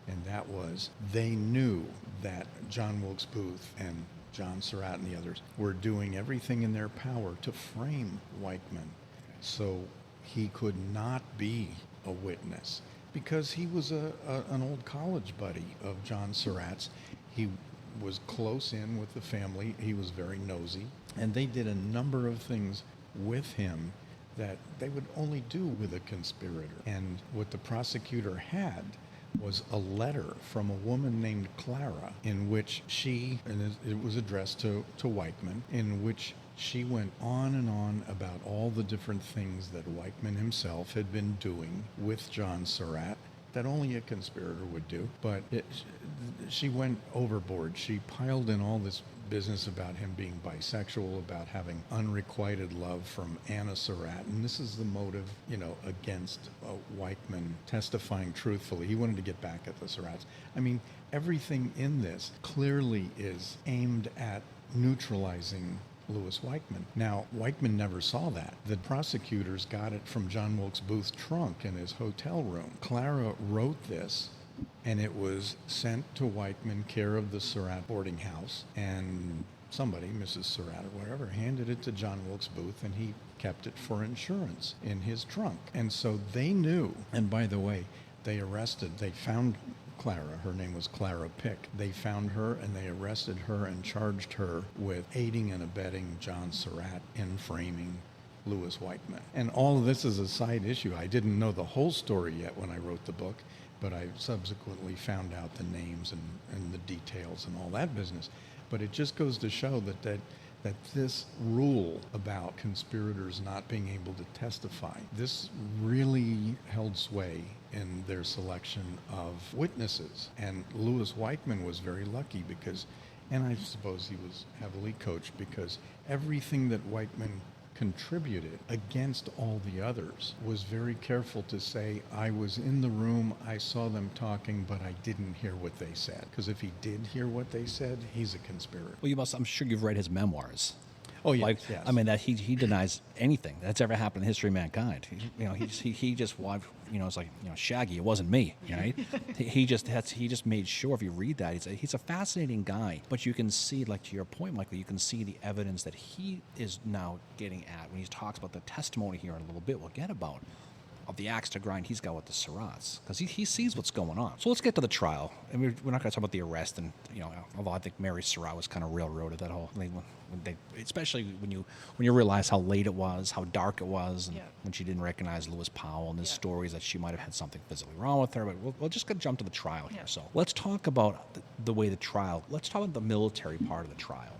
and that was they knew that John Wilkes Booth and John Surratt and the others were doing everything in their power to frame Weichman so he could not be a witness because he was an old college buddy of John Surratt's. He was close in with the family. He was very nosy, and they did a number of things with him that they would only do with a conspirator. And what the prosecutor had was a letter from a woman named Clara in which she, and it was addressed to Weichman, in which she went on and on about all the different things that Weichman himself had been doing with John Surratt that only a conspirator would do. But she went overboard. She piled in all this business about him being bisexual, about having unrequited love from Anna Surratt. And this is the motive, you know, against Weichman testifying truthfully. He wanted to get back at the Surratts. I mean, everything in this clearly is aimed at neutralizing Louis Weichman. Now, Weichman never saw that. The prosecutors got it from John Wilkes Booth's trunk in his hotel room. Clara wrote this, and it was sent to Weichman, care of the Surratt boarding house, and somebody, Mrs. Surratt or whatever, handed it to John Wilkes Booth, and he kept it for insurance in his trunk. And so they knew, and by the way, they found Clara. Her name was Clara Pick. They found her and they arrested her and charged her with aiding and abetting John Surratt in framing Louis Weichman. And all of this is a side issue. I didn't know the whole story yet when I wrote the book, but I subsequently found out the names and the details and all that business. But it just goes to show that this rule about conspirators not being able to testify, this really held sway in their selection of witnesses. And Louis Weichman was very lucky because And I suppose he was heavily coached because everything that Weichmann contributed against all the others was very careful to say, I was in the room, I saw them talking, but I didn't hear what they said. Because if he did hear what they said, he's a conspirator. Well, I'm sure you've read his memoirs. Oh, yes, Like, yes. I mean, that he denies anything that's ever happened in the history of mankind. He just, it's like, Shaggy, it wasn't me, right? he just made sure, if you read that, he's a fascinating guy. But you can see, like to your point, Michael, you can see the evidence that he is now getting at when he talks about the testimony here in a little bit we'll get about, of the axe to grind he's got with the Surratts, because he sees what's going on. So let's get to the trial. And we're not going to talk about the arrest, and although I think Mary Surratt was kind of railroaded that whole thing, especially when you realize how late it was, how dark it was, and when she didn't recognize Lewis Powell, and his stories that she might have had something physically wrong with her. But we'll just jump to the trial here. So let's talk about the way the trial. Let's talk about the military part of the trial.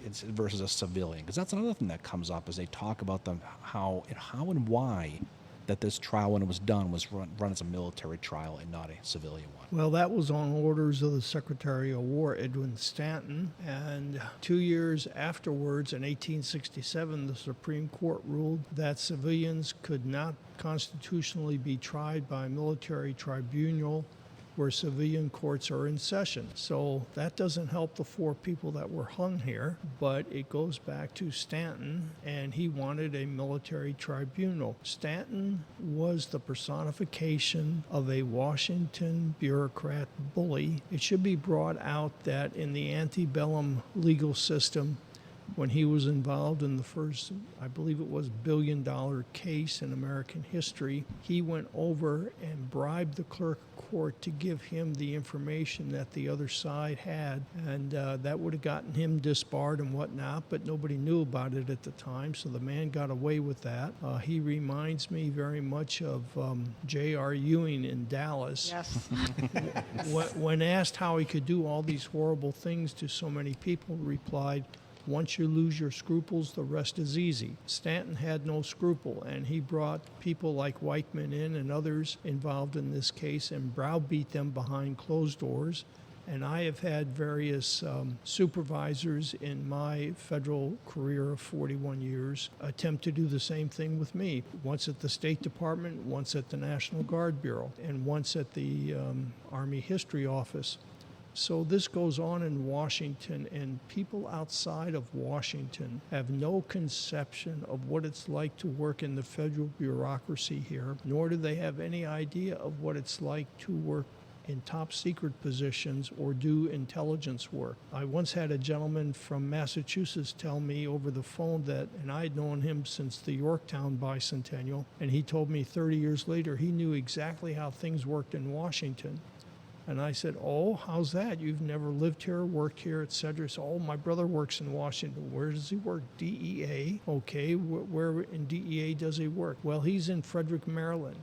It's versus a civilian, because that's another thing that comes up as they talk about how and why that this trial, when it was done, was run as a military trial and not a civilian one. Well, that was on orders of the Secretary of War, Edwin Stanton, and 2 years afterwards, in 1867, the Supreme Court ruled that civilians could not constitutionally be tried by a military tribunal where civilian courts are in session. So that doesn't help the 4 people that were hung here, but it goes back to Stanton, and he wanted a military tribunal. Stanton was the personification of a Washington bureaucrat bully. It should be brought out that in the antebellum legal system, when he was involved in the first, I believe it was, billion-dollar case in American history, he went over and bribed the clerk of court to give him the information that the other side had, and that would have gotten him disbarred and whatnot, but nobody knew about it at the time, so the man got away with that. He reminds me very much of J.R. Ewing in Dallas. Yes. When asked how he could do all these horrible things to so many people, replied, "Once you lose your scruples, the rest is easy." Stanton had no scruple, and he brought people like Weichmann in and others involved in this case and browbeat them behind closed doors. And I have had various supervisors in my federal career of 41 years attempt to do the same thing with me, once at the State Department, once at the National Guard Bureau, and once at the Army History Office. So this goes on in Washington, and people outside of Washington have no conception of what it's like to work in the federal bureaucracy here, nor do they have any idea of what it's like to work in top secret positions or do intelligence work. I once had a gentleman from Massachusetts tell me over the phone that, and I'd known him since the Yorktown bicentennial, and he told me 30 years later he knew exactly how things worked in Washington. And I said, "Oh, how's that? You've never lived here, worked here, etc." So, "Oh, my brother works in Washington." "Where does he work?" "DEA." "Okay, where in DEA does he work?" "Well, he's in Frederick, Maryland."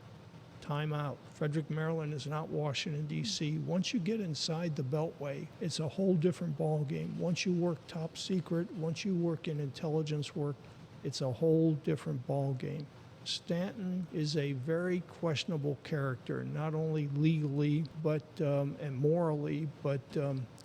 Time out. Frederick, Maryland is not Washington, D.C. Once you get inside the Beltway, it's a whole different ballgame. Once you work top secret, once you work in intelligence work, it's a whole different ballgame. Stanton is a very questionable character, not only legally but and morally, but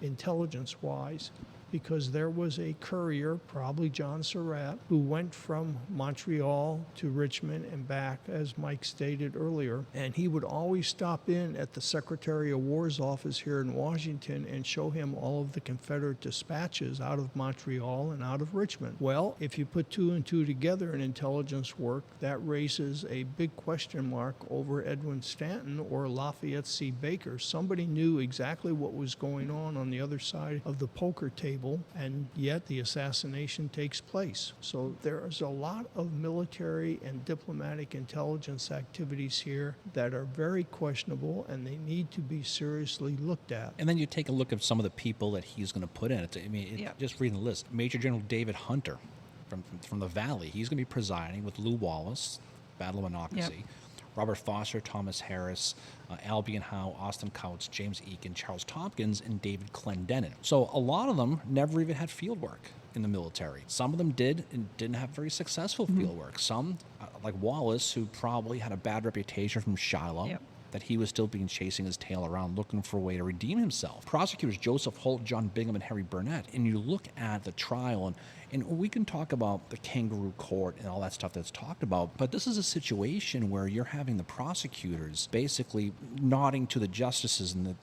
intelligence-wise, because there was a courier, probably John Surratt, who went from Montreal to Richmond and back, as Mike stated earlier, and he would always stop in at the Secretary of War's office here in Washington and show him all of the Confederate dispatches out of Montreal and out of Richmond. Well, if you put 2 and 2 together in intelligence work, that raises a big question mark over Edwin Stanton or Lafayette C. Baker. Somebody knew exactly what was going on the other side of the poker table, and yet the assassination takes place. So there is a lot of military and diplomatic intelligence activities here that are very questionable, and they need to be seriously looked at. And then you take a look at some of the people that he's going to put in it. Just reading the list. Major General David Hunter from the Valley. He's going to be presiding with Lew Wallace, Battle of Monocacy. Yep. Robert Foster, Thomas Harris, Albion Howe, Austin Couts, James Eakin, Charles Tompkins, and David Clendenin. So a lot of them never even had field work in the military. Some of them did and didn't have very successful field work. Some, like Wallace, who probably had a bad reputation from Shiloh. Yep. that he was still being chasing his tail around looking for a way to redeem himself. Prosecutors Joseph Holt, John Bingham, and Harry Burnett, and you look at the trial, and we can talk about the kangaroo court and all that stuff that's talked about, but this is a situation where you're having the prosecutors basically nodding to the justices and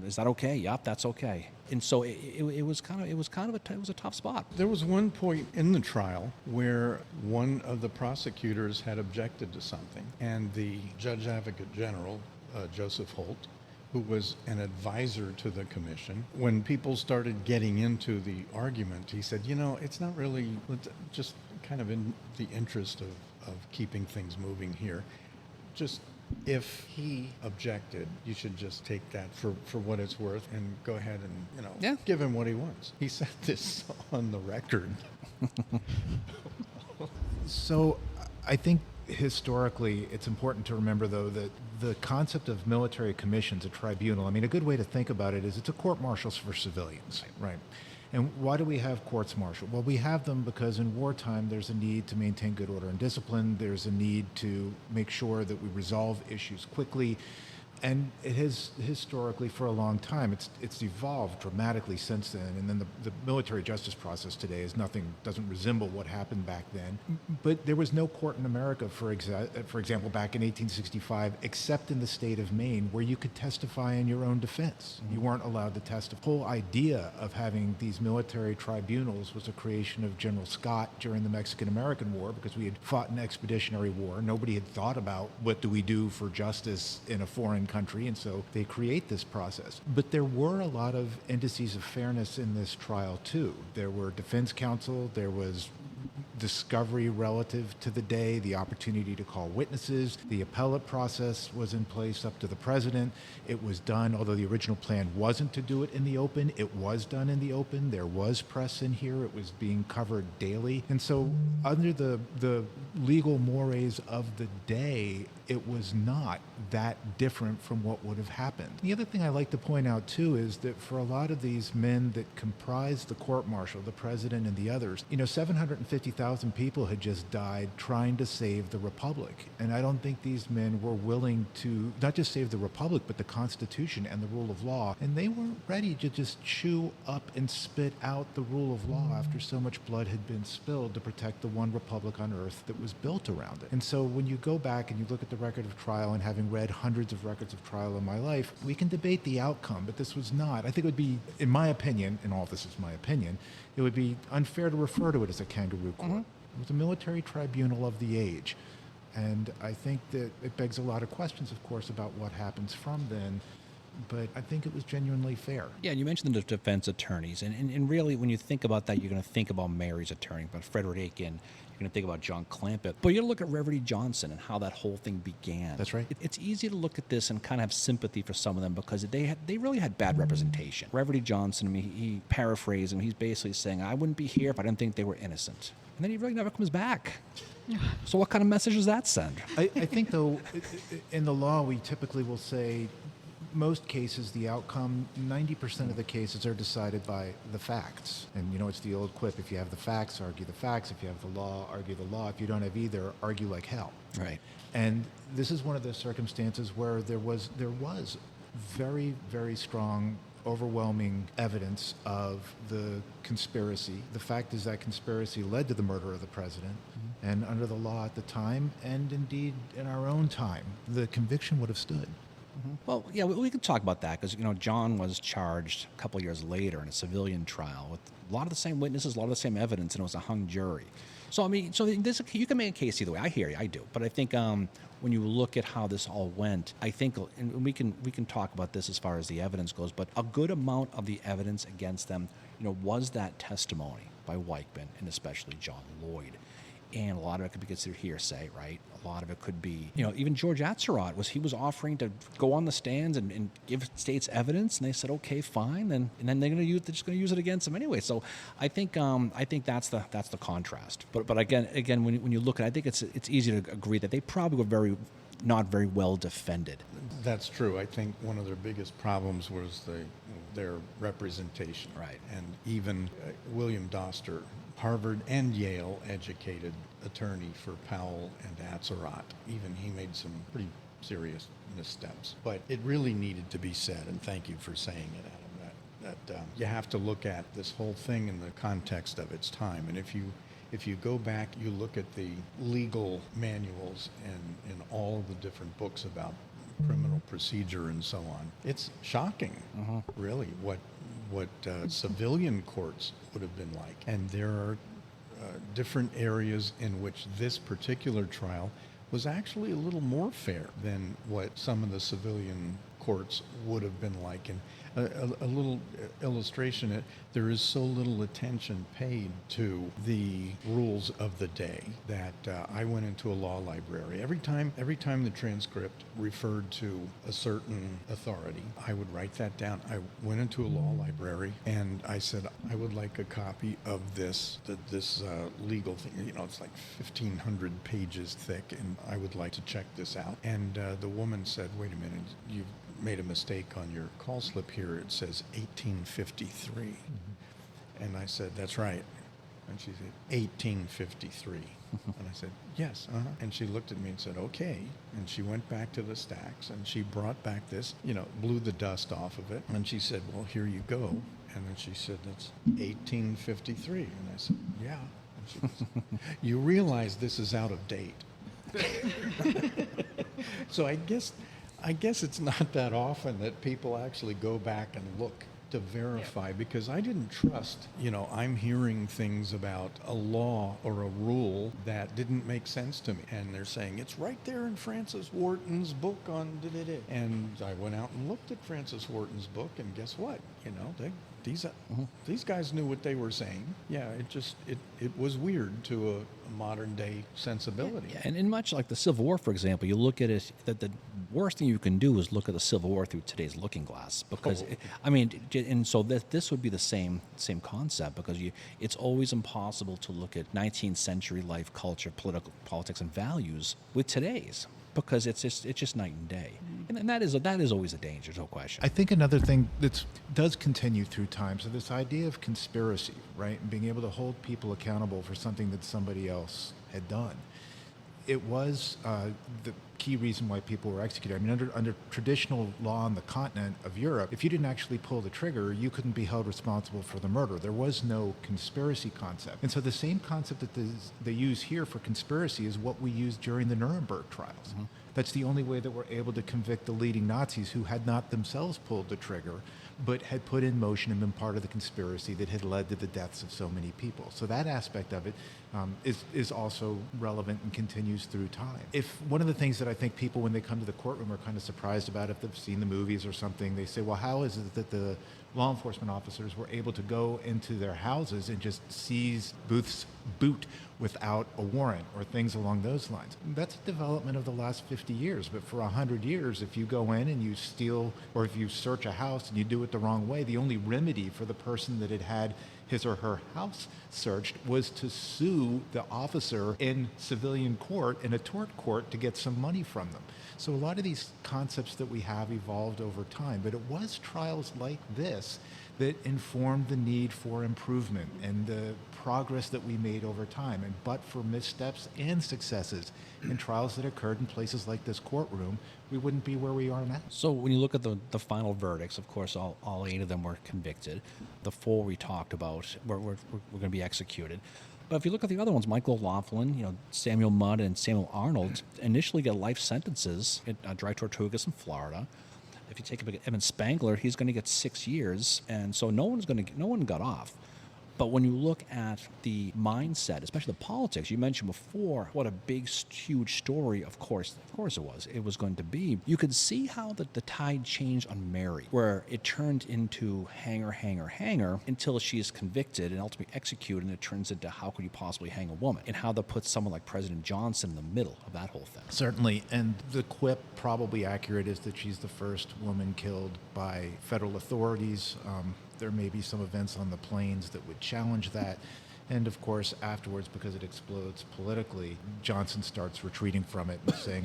is that okay? Yep, that's okay. And so it was a tough spot. There was one point in the trial where one of the prosecutors had objected to something, and the Judge Advocate General, Joseph Holt, who was an advisor to the commission, when people started getting into the argument, he said, it's not really just kind of in the interest of keeping things moving here. Just if he objected, you should just take that for what it's worth and go ahead and, give him what he wants. He said this on the record. So I think historically it's important to remember, though, that the concept of military commissions, a tribunal, a good way to think about it is it's a court-martial for civilians, right? And why do we have courts-martial? Well, we have them because in wartime there's a need to maintain good order and discipline. There's a need to make sure that we resolve issues quickly. And it has historically, for a long time, it's evolved dramatically since then. And then the military justice process today doesn't resemble what happened back then. But there was no court in America, for example, back in 1865, except in the state of Maine, where you could testify in your own defense. You weren't allowed to testify. The whole idea of having these military tribunals was a creation of General Scott during the Mexican-American War, because we had fought an expeditionary war. Nobody had thought about what do we do for justice in a foreign country, and so they create this process. But there were a lot of indices of fairness in this trial too. There were defense counsel, there was discovery relative to the day, the opportunity to call witnesses. The appellate process was in place up to the president. It was done, although the original plan wasn't to do it in the open, it was done in the open. There was press in here. It was being covered daily. And so under the legal mores of the day, it was not that different from what would have happened. The other thing I like to point out too is that for a lot of these men that comprise the court-martial, the president and the others, 750,000 people had just died trying to save the Republic. And I don't think these men were willing to not just save the Republic, but the Constitution and the rule of law. And they weren't ready to just chew up and spit out the rule of law after so much blood had been spilled to protect the one republic on earth that was built around it. And so when you go back and you look at the record of trial, and having read hundreds of records of trial in my life, we can debate the outcome, but this was not. I think it would be, in my opinion, and all this is my opinion, it would be unfair to refer to it as a kangaroo court. It was a military tribunal of the age. And I think that it begs a lot of questions, of course, about what happens from then. But I think it was genuinely fair. Yeah, and you mentioned the defense attorneys. And really, when you think about that, you're going to think about Mary's attorney, about Frederick Aiken. You're going to think about John Clampett. But you look at Reverdy Johnson and how that whole thing began. That's right. It's easy to look at this and kind of have sympathy for some of them because they really had bad representation. Reverdy Johnson, he paraphrased him. He's basically saying, I wouldn't be here if I didn't think they were innocent. And then he really never comes back. So what kind of message does that send? I think, though, in the law, we typically will say most cases, the outcome, 90% of the cases are decided by the facts. And, it's the old quip, if you have the facts, argue the facts. If you have the law, argue the law. If you don't have either, argue like hell. Right. And this is one of those circumstances where there was very, very strong, overwhelming evidence of the conspiracy. The fact is that conspiracy led to the murder of the president. And under the law at the time, and indeed in our own time, the conviction would have stood. Well, yeah, we can talk about that because, John was charged a couple years later in a civilian trial with a lot of the same witnesses, a lot of the same evidence, and it was a hung jury. So, you can make a case either way. I hear you, I do. But I think when you look at how this all went, I think, and we can talk about this as far as the evidence goes, but a good amount of the evidence against them, was that testimony by Weichman and especially John Lloyd. And a lot of it could be considered hearsay, right? A lot of it could be, even George Atzerodt was offering to go on the stands and give states evidence, and they said, okay, fine, and then they're just going to use it against him anyway. So I think that's the contrast. But again, when you look at it, I think it's easy to agree that they probably were not very well defended. That's true. I think one of their biggest problems was their representation. Right. And even William Doster, Harvard and Yale educated attorney for Powell and Atzerodt. Even he made some pretty serious missteps. But it really needed to be said, and thank you for saying it, Adam, that you have to look at this whole thing in the context of its time. And if you go back, you look at the legal manuals and in all of the different books about criminal procedure and so on, it's shocking, really, what civilian courts would have been like. And there are different areas in which this particular trial was actually a little more fair than what some of the civilian courts would have been like. And a little illustration, there is so little attention paid to the rules of the day that I went into a law library. Every time the transcript referred to a certain authority, I would write that down. I went into a law library and I said, I would like a copy of this legal thing. You know, it's like 1,500 pages thick, and I would like to check this out. And the woman said, wait a minute, you've made a mistake on your call slip here. It says 1853. And I said, that's right. And she said, 1853. And I said, yes. And she looked at me and said, okay. And she went back to the stacks and she brought back this, blew the dust off of it. And she said, well, here you go. And then she said, that's 1853. And I said, yeah. And she goes, you realize this is out of date. So I guess it's not that often that people actually go back and look to verify, because I didn't trust, I'm hearing things about a law or a rule that didn't make sense to me. And they're saying, it's right there in Francis Wharton's book on da-da-da. And I went out and looked at Francis Wharton's book, and guess what? These guys knew what they were saying. Yeah, it was weird to a modern day sensibility. Yeah, and much like the Civil War, for example, you look at it, that the worst thing you can do is look at the Civil War through today's looking glass, because and so this would be the same concept, because it's always impossible to look at 19th century life, culture, politics, and values with today's, because it's just night and day. And that is always a danger, no question. I think another thing that does continue through time, so this idea of conspiracy, right, and being able to hold people accountable for something that somebody else had done. It was the key reason why people were executed. I mean, under traditional law on the continent of Europe, if you didn't actually pull the trigger, you couldn't be held responsible for the murder. There was no conspiracy concept. And so the same concept that they use here for conspiracy is what we used during the Nuremberg trials. That's the only way that we're able to convict the leading Nazis who had not themselves pulled the trigger, but had put in motion and been part of the conspiracy that had led to the deaths of so many people. So that aspect of it is also relevant and continues through time. If one of the things that I think people, when they come to the courtroom, are kind of surprised about, if they've seen the movies or something, they say, well, how is it that the law enforcement officers were able to go into their houses and just seize Booth's boot without a warrant, or things along those lines? That's a development of the last 50 years. But for 100 years, if you go in and you steal, or if you search a house and you do it the wrong way, the only remedy for the person that had his or her house searched was to sue the officer in civilian court, in a tort court, to get some money from them. So a lot of these concepts that we have evolved over time, but it was trials like this that informed the need for improvement and the progress that we made over time. And but for missteps and successes in trials that occurred in places like this courtroom, we wouldn't be where we are now. So when you look at the final verdicts, of course, all 8 of them were convicted. The 4 we talked about were going to be executed. But if you look at the other ones, Michael Laughlin, Samuel Mudd, and Samuel Arnold initially get life sentences at Dry Tortugas in Florida. If you take a look at Evan Spangler, he's going to get 6 years, and so no one got off. But when you look at the mindset, especially the politics, you mentioned before what a big, huge story, of course it was going to be. You could see how the tide changed on Mary, where it turned into hanger, until she is convicted and ultimately executed, and it turns into how could you possibly hang a woman, and how that puts someone like President Johnson in the middle of that whole thing. Certainly, and the quip, probably accurate, is that she's the first woman killed by federal authorities. There may be some events on the plains that would challenge that. And of course, afterwards, because it explodes politically, Johnson starts retreating from it and saying,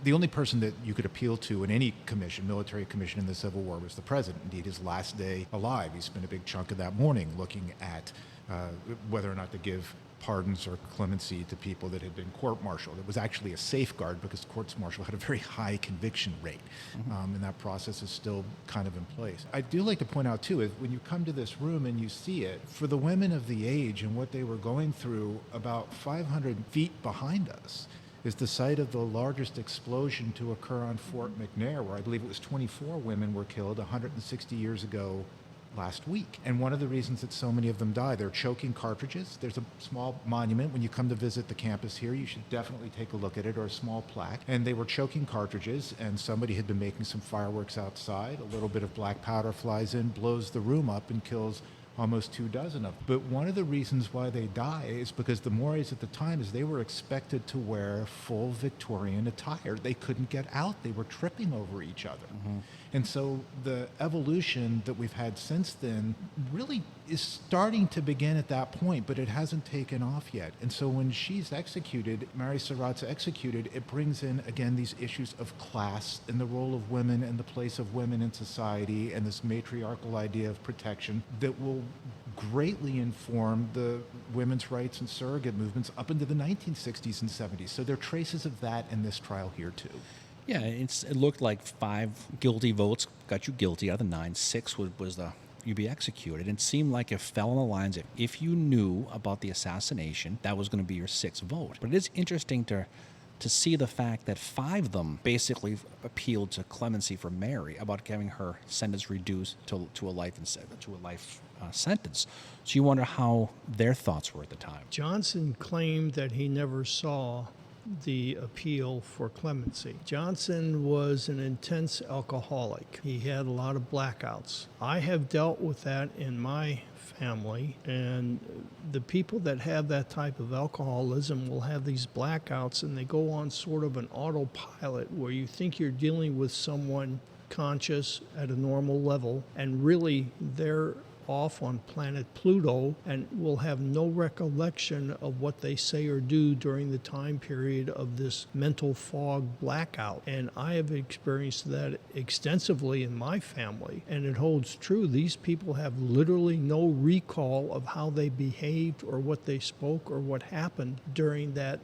the only person that you could appeal to in any commission, military commission in the Civil War, was the president. Indeed, his last day alive, he spent a big chunk of that morning looking at whether or not to give pardons or clemency to people that had been court-martialed. It was actually a safeguard because courts-martial had a very high conviction rate, and that process is still kind of in place. I do like to point out, too, is when you come to this room and you see it, for the women of the age and what they were going through, about 500 feet behind us is the site of the largest explosion to occur on Fort McNair, where I believe it was 24 women were killed 160 years ago last week. And one of the reasons that so many of them die, they're choking cartridges. There's a small monument. When you come to visit the campus here, you should definitely take a look at it, or a small plaque. And they were choking cartridges, and somebody had been making some fireworks outside. A little bit of black powder flies in, blows the room up, and kills almost 24 of them. But one of the reasons why they die is because the mores at the time is they were expected to wear full Victorian attire. They couldn't get out. They were tripping over each other. And so the evolution that we've had since then really is starting to begin at that point, but it hasn't taken off yet. And so when she's executed, Mary Surratt's executed, it brings in, again, these issues of class and the role of women and the place of women in society, and this matriarchal idea of protection that will greatly inform the women's rights and surrogate movements up into the 1960s and 70s. So there are traces of that in this trial here, too. Yeah, it looked like 5 guilty votes got you guilty out of the 9. 6 was you'd be executed. It seemed like it fell on the lines of, if you knew about the assassination, that was going to be your 6th vote. But it is interesting to see the fact that 5 of them basically appealed to clemency for Mary about having her sentence reduced to a life sentence. So you wonder how their thoughts were at the time. Johnson claimed that he never saw the appeal for clemency. Johnson was an intense alcoholic. He had a lot of blackouts. I have dealt with that in my family, and the people that have that type of alcoholism will have these blackouts, and they go on sort of an autopilot where you think you're dealing with someone conscious at a normal level, and really they're off on planet Pluto and will have no recollection of what they say or do during the time period of this mental fog blackout. And I have experienced that extensively in my family, and it holds true. These people have literally no recall of how they behaved or what they spoke or what happened during that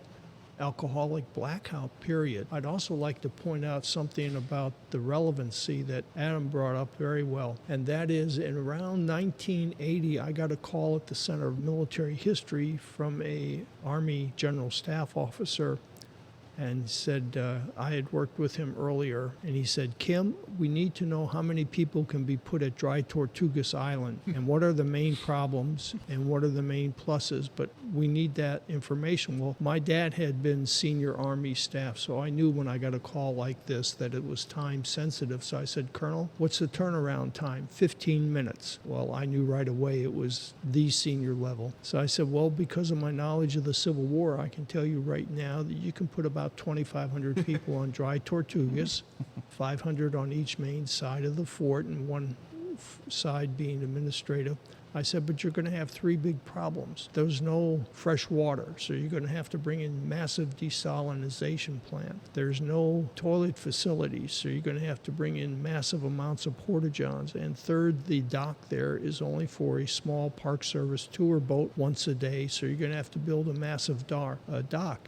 alcoholic blackout period. I'd also like to point out something about the relevancy that Adam brought up very well, and that is in around 1980, I got a call at the Center of Military History from a Army General Staff officer, and said, I had worked with him earlier, and he said, Kim, we need to know how many people can be put at Dry Tortugas Island, and what are the main problems, and what are the main pluses, but we need that information. Well, my dad had been senior Army staff, so I knew when I got a call like this that it was time sensitive, so I said, Colonel, what's the turnaround time? 15 minutes. Well, I knew right away it was the senior level. So I said, well, because of my knowledge of the Civil War, I can tell you right now that you can put about 2,500 people on Dry Tortugas, 500 on each main side of the fort, and one side being administrative. I said, but you're going to have 3 big problems. There's no fresh water, so you're going to have to bring in massive desalinization plant. There's no toilet facilities, so you're going to have to bring in massive amounts of porta-johns. And third, the dock there is only for a small Park Service tour boat once a day, so you're going to have to build a massive dock.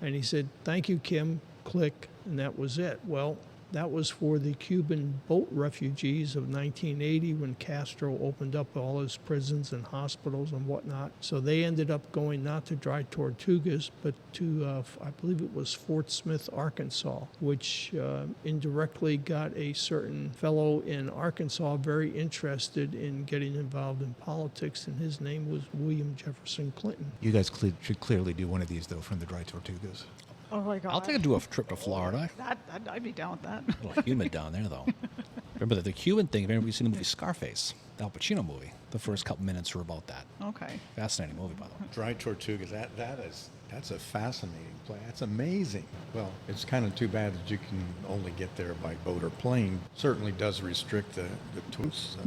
And he said, thank you, Kim, click, and that was it. Well, that was for the Cuban boat refugees of 1980 when Castro opened up all his prisons and hospitals and whatnot. So they ended up going not to Dry Tortugas, but to, I believe it was Fort Smith, Arkansas, which indirectly got a certain fellow in Arkansas very interested in getting involved in politics, and his name was William Jefferson Clinton. You guys should clearly do one of these, though, from the Dry Tortugas. Oh my God. I'll take a trip to Florida. I'd be down with that. A little humid down there, though. Remember the Cuban thing? Have you seen the movie Scarface? The Al Pacino movie. The first couple minutes were about that. Okay. Fascinating movie, by the way. Dry Tortugas, that is That's a fascinating place. That's amazing. Well, it's kind of too bad that you can only get there by boat or plane. Certainly does restrict the tourist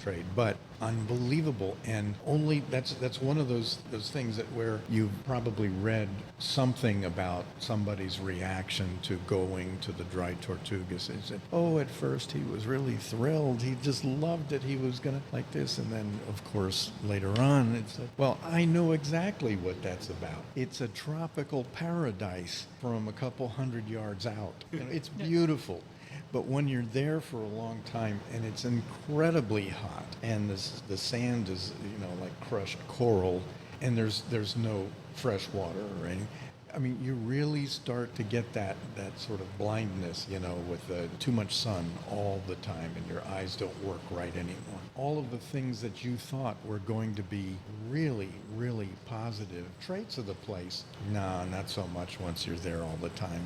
trade, but unbelievable. And only that's one of those things that where you've probably read something about somebody's reaction to going to the Dry Tortugas. They said, oh, at first he was really thrilled. He just loved it. He was going to like this. And then, of course, later on, it said, well, I know exactly what that's about. It's a tropical paradise from a couple hundred yards out. You know, it's beautiful. But when you're there for a long time and it's incredibly hot and the sand is, like crushed coral and there's no fresh water or anything, I mean, you really start to get that sort of blindness, with too much sun all the time and your eyes don't work right anymore. All of the things that you thought were going to be really, really positive traits of the place, no, not so much once you're there all the time.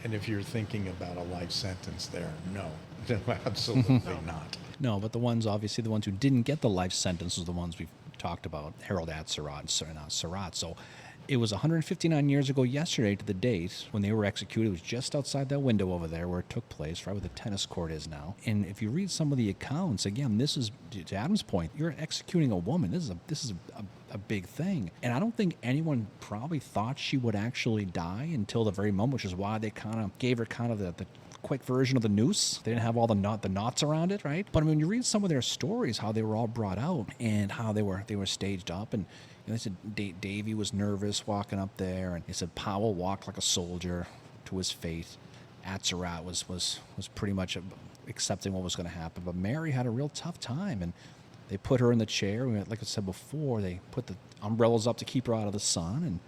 And if you're thinking about a life sentence there, no, absolutely not. No, but the ones who didn't get the life sentence was the ones we've talked about, Herold, Atzerodt, and Surratt. So it was 159 years ago yesterday to the date when they were executed. It was just outside that window over there where it took place, right where the tennis court is now. And if you read some of the accounts, again, this is, to Adam's point, you're executing a woman. This is a big thing. And I don't think anyone probably thought she would actually die until the very moment, which is why they kind of gave her kind of the quick version of the noose. They didn't have all the knots around it, right? But I mean, when you read some of their stories, how they were all brought out and how they were staged up, and they said Davy was nervous walking up there, and they said Powell walked like a soldier to his fate. Atzerodt was pretty much accepting what was going to happen, but Mary had a real tough time, and they put her in the chair. Like I said before, they put the umbrellas up to keep her out of the sun, and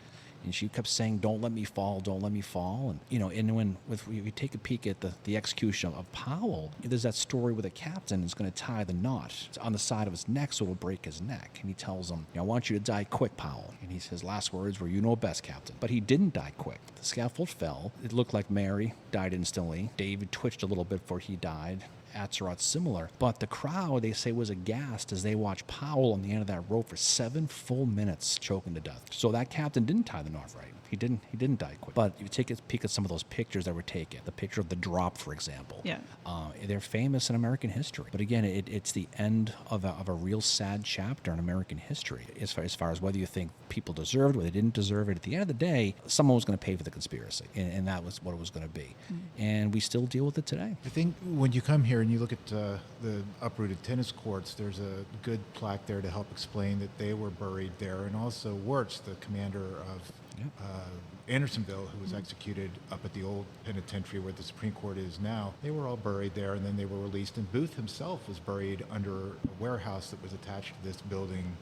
she kept saying, "Don't let me fall, don't let me fall." And and when you take a peek at the execution of Powell, there's that story where the captain is going to tie the knot on the side of his neck so it'll break his neck, and he tells him, "I want you to die quick, Powell." And his last words were, "You know best, Captain." But he didn't die quick. The scaffold fell. It looked like Mary died instantly. David twitched a little bit before he died. Atzerodt similar, but the crowd, they say, was aghast as they watched Powell on the end of that rope for 7 full minutes choking to death. So that captain didn't tie the knot right. He didn't die quick. But you take a peek at some of those pictures that were taken. The picture of the drop, for example. Yeah. They're famous in American history. But again, it's the end of a real sad chapter in American history. As far as whether you think people deserved it, whether they didn't deserve it, at the end of the day, someone was going to pay for the conspiracy, and that was what it was going to be. Mm-hmm. And we still deal with it today. I think when you come here and you look at the uprooted tennis courts, there's a good plaque there to help explain that they were buried there, and also Wirtz, the commander of Andersonville, who was executed up at the old penitentiary where the Supreme Court is now, they were all buried there, and then they were released. And Booth himself was buried under a warehouse that was attached to this building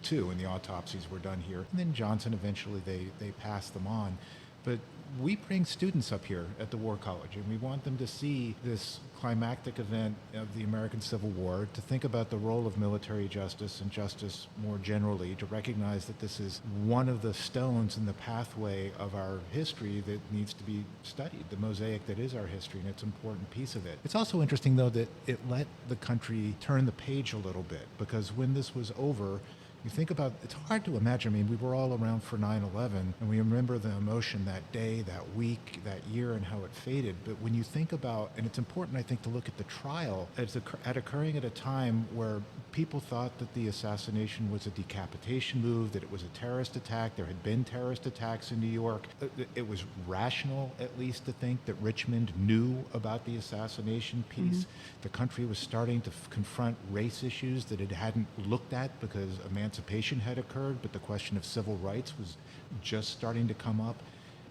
too, and the autopsies were done here. And then Johnson, eventually they passed them on. But we bring students up here at the War College, and we want them to see this climactic event of the American Civil War, to think about the role of military justice and justice more generally, to recognize that this is one of the stones in the pathway of our history that needs to be studied, the mosaic that is our history, and it's an important piece of it. It's also interesting, though, that it let the country turn the page a little bit, because when this was over, you think about, it's hard to imagine. I mean, we were all around for 9/11, and we remember the emotion that day, that week, that year, and how it faded. But when you think about, and it's important, I think, to look at the trial as occurring at a time where people thought that the assassination was a decapitation move, that it was a terrorist attack. There had been terrorist attacks in New York. It was rational, at least, to think that Richmond knew about the assassination piece. Mm-hmm. The country was starting to confront race issues that it hadn't looked at because emancipation had occurred, but the question of civil rights was just starting to come up.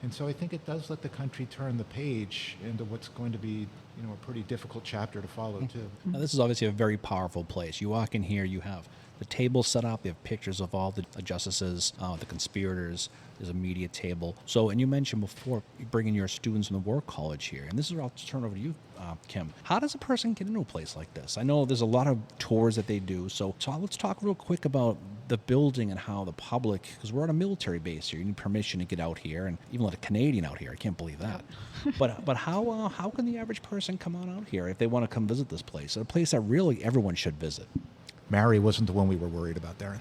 And so I think it does let the country turn the page into what's going to be, a pretty difficult chapter to follow, too. Now, this is obviously a very powerful place. You walk in here, you have the table set up, you have pictures of all the justices, the conspirators, there's a media table. So, and you mentioned before, you bring in your students from the War College here, and this is where I'll turn over to you, Kim. How does a person get into a place like this? I know there's a lot of tours that they do, so let's talk real quick about the building and how the public, because we're on a military base here, you need permission to get out here, and even let a Canadian out here. I can't believe that. But how can the average person come on out here if they want to come visit this place? A place that really everyone should visit. Mary wasn't the one we were worried about, Darren.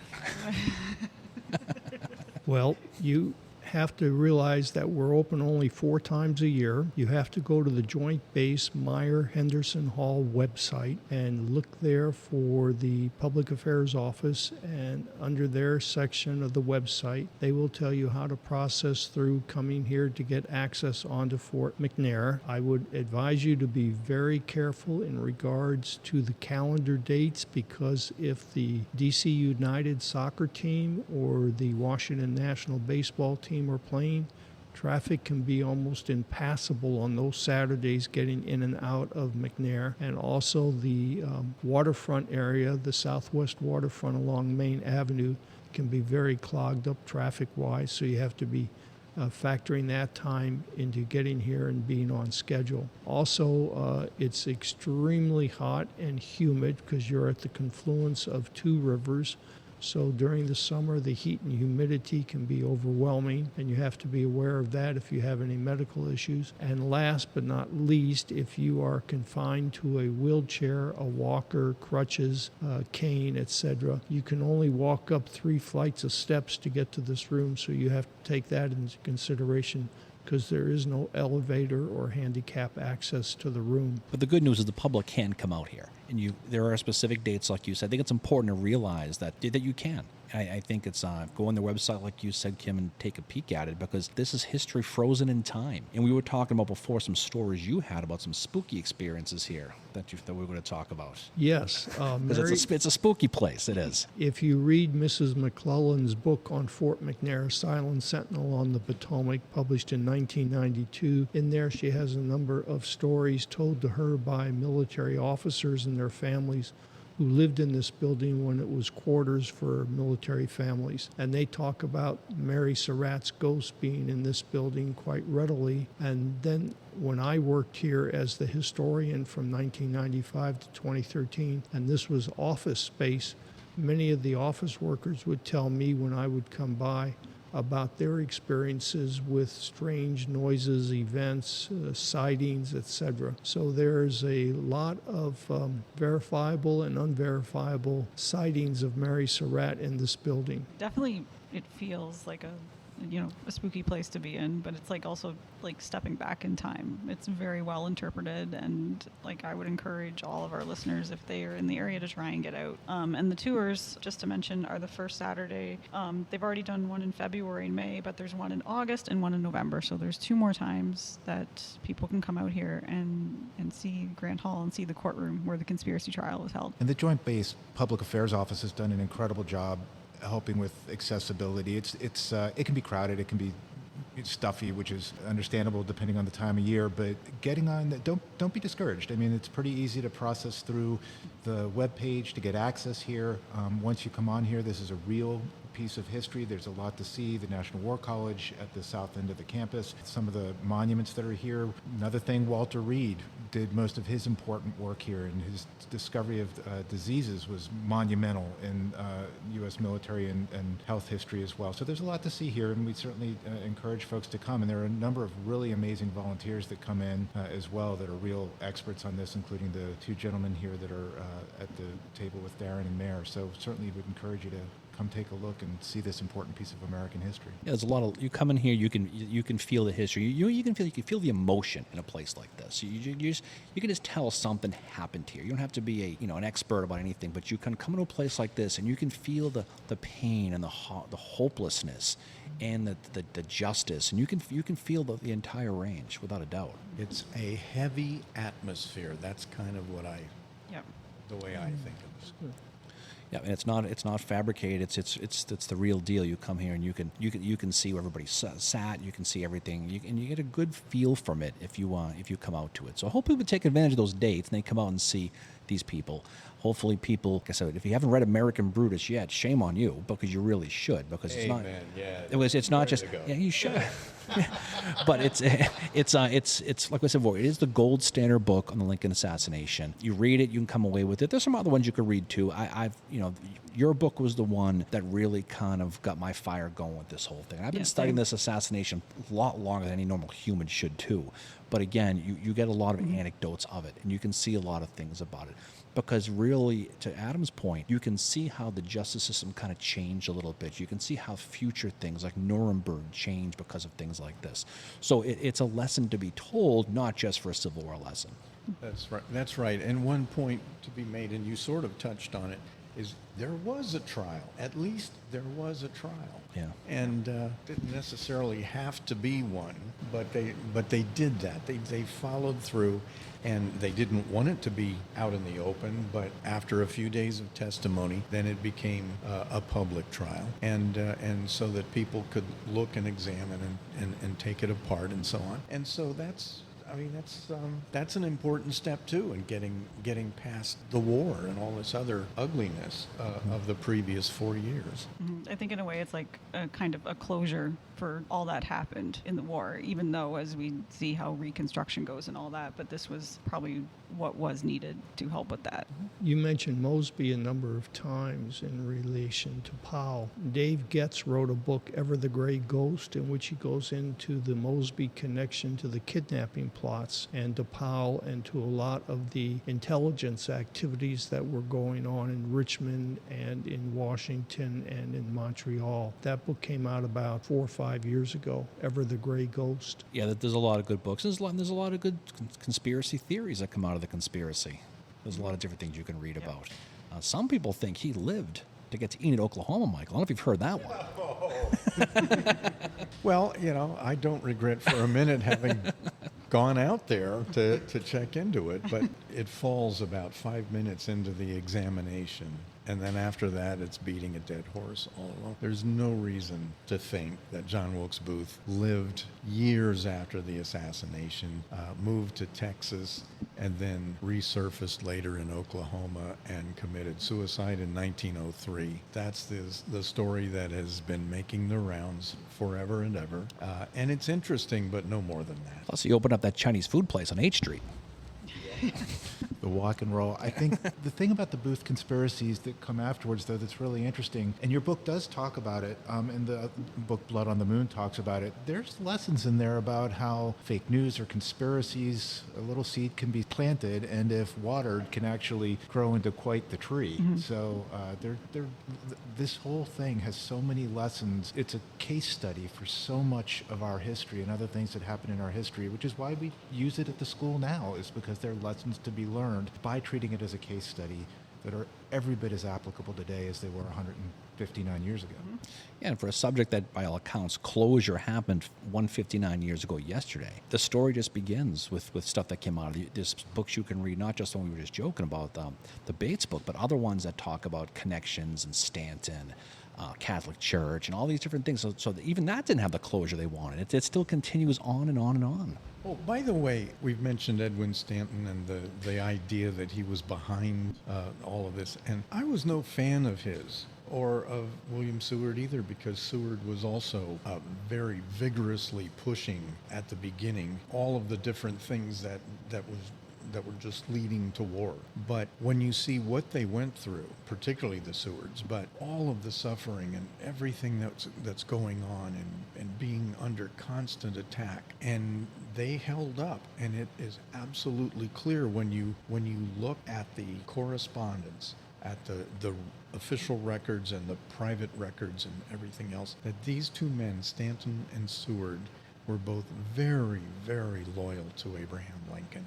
Well, you have to realize that we're open only 4 times a year. You have to go to the Joint Base Meyer Henderson Hall website and look there for the Public Affairs Office, and under their section of the website, they will tell you how to process through coming here to get access onto Fort McNair. I would advise you to be very careful in regards to the calendar dates, because if the DC United soccer team or the Washington National baseball team are playing, traffic can be almost impassable on those Saturdays getting in and out of McNair. And also the waterfront area, the southwest waterfront along Main Avenue, can be very clogged up traffic-wise, so you have to be factoring that time into getting here and being on schedule. Also, it's extremely hot and humid because you're at the confluence of 2 rivers. So during the summer, the heat and humidity can be overwhelming, and you have to be aware of that if you have any medical issues. And last but not least, if you are confined to a wheelchair, a walker, crutches, cane, etc., you can only walk up 3 flights of steps to get to this room, so you have to take that into consideration, because there is no elevator or handicap access to the room. But the good news is the public can come out here, and there are specific dates, like you said. I think it's important to realize that you can. I think it's go on their website, like you said, Kim, and take a peek at it, because this is history frozen in time. And we were talking about before some stories you had about some spooky experiences here that we were going to talk about. Yes. Because it's a spooky place, it is. If you read Mrs. McClellan's book on Fort McNair, Silent Sentinel on the Potomac, published in 1992, in there she has a number of stories told to her by military officers and their families who lived in this building when it was quarters for military families. And they talk about Mary Surratt's ghost being in this building quite readily. And then when I worked here as the historian from 1995 to 2013, and this was office space, many of the office workers would tell me when I would come by about their experiences with strange noises, events, sightings, etc. So there's a lot of verifiable and unverifiable sightings of Mary Surratt in this building. Definitely, it feels like a spooky place to be in, but it's like also like stepping back in time. It's very well interpreted, and like I would encourage all of our listeners, if they are in the area, to try and get out. And the tours, just to mention, are the first Saturday. They've already done one in February and May, but there's one in August and one in November. So there's 2 more times that people can come out here and see Grant Hall and see the courtroom where the conspiracy trial was held. And the Joint Base Public Affairs Office has done an incredible job helping with accessibility. It can be crowded, it can be stuffy, which is understandable depending on the time of year, but getting on, don't be discouraged. I mean, it's pretty easy to process through the web page to get access here. Once you come on here, this is a real piece of history. There's a lot to see. The National War College at the south end of the campus, some of the monuments that are here. Another thing, Walter Reed did most of his important work here, and his discovery of diseases was monumental in U.S. military and health history as well. So there's a lot to see here, and we certainly encourage folks to come. And there are a number of really amazing volunteers that come in as well that are real experts on this, including the 2 gentlemen here that are at the table with Darren and Mayor. So certainly would encourage you to come take a look and see this important piece of American history. Yeah, there's a lot of, you come in here, you can feel the history. You can feel the emotion in a place like this. You can just tell something happened here. You don't have to be an expert about anything, but you can come into a place like this and you can feel the pain and the hopelessness and the justice, and you can feel the entire range without a doubt. It's a heavy atmosphere. That's kind of what the way I think of it. Yeah, and it's not fabricated. It's the real deal. You come here and you can see where everybody sat. You can see everything, and you get a good feel from it if you come out to it. So I hope people take advantage of those dates and they come out and see these people. Hopefully, people, like I said, if you haven't read American Brutus yet, shame on you, because you really should, because it's not. It's not just. Yeah, you should. But it's like I said before, it is the gold standard book on the Lincoln assassination. You read it, you can come away with it. There's some other ones you could read too. Your book was the one that really kind of got my fire going with this whole thing. I've been studying this assassination a lot longer than any normal human should too. But again, you get a lot of anecdotes of it, and you can see a lot of things about it. Because really, really, to Adam's point, you can see how the justice system kind of changed a little bit. You can see how future things like Nuremberg change because of things like this. So it's a lesson to be told, not just for a Civil War lesson. That's right. That's right. And one point to be made, and you sort of touched on it, is there was a trial. At least there was a trial. Yeah. And didn't necessarily have to be one, but they did that. They followed through, and they didn't want it to be out in the open. But after a few days of testimony, then it became a public trial, and so that people could look and examine and take it apart and so on. And so that's an important step too in getting past the war and all this other ugliness of the previous 4 years. I think in a way it's like a kind of a closure for all that happened in the war, even though as we see how Reconstruction goes and all that, but this was probably what was needed to help with that. You mentioned Mosby a number of times in relation to Powell. Dave Getz wrote a book, Ever the Gray Ghost, in which he goes into the Mosby connection to the kidnapping plots and to Powell and to a lot of the intelligence activities that were going on in Richmond and in Washington and in Montreal. That book came out about 4 or 5 years ago, Ever the Gray Ghost. Yeah, there's a lot of good books. There's a lot of good conspiracy theories that come out of the conspiracy. There's a lot of different things you can read about. Some people think he lived to get to Enid, Oklahoma, Michael. I don't know if you've heard that one. Well, I don't regret for a minute having gone out there to check into it, but it falls about 5 minutes into the examination. And then after that, it's beating a dead horse all along. There's no reason to think that John Wilkes Booth lived years after the assassination, moved to Texas, and then resurfaced later in Oklahoma and committed suicide in 1903. That's the story that has been making the rounds forever and ever. And it's interesting, but no more than that. Plus, he opened up that Chinese food place on H Street. The walk and roll. I think the thing about the Booth conspiracies that come afterwards, though, that's really interesting, and your book does talk about it, and the book Blood on the Moon talks about it, there's lessons in there about how fake news or conspiracies, a little seed can be planted, and if watered, can actually grow into quite the tree. Mm-hmm. So this whole thing has so many lessons. It's a case study for so much of our history and other things that happen in our history, which is why we use it at the school now, is because there are lessons to be learned by treating it as a case study that are every bit as applicable today as they were 159 years ago. Mm-hmm. Yeah, and for a subject that, by all accounts, closure happened 159 years ago yesterday, the story just begins with stuff that came out of this books you can read, not just the one we were just joking about, the Bates book, but other ones that talk about connections and Stanton, Catholic Church, and all these different things. So even that didn't have the closure they wanted. It still continues on and on and on. Oh, by the way, we've mentioned Edwin Stanton and the idea that he was behind all of this. And I was no fan of his or of William Seward either, because Seward was also very vigorously pushing at the beginning all of the different things that were just leading to war. But when you see what they went through, particularly the Sewards, but all of the suffering and everything that's going on and being under constant attack, and they held up, and it is absolutely clear when you look at the correspondence, at the official records and the private records and everything else, that these two men, Stanton and Seward, were both very, very loyal to Abraham Lincoln.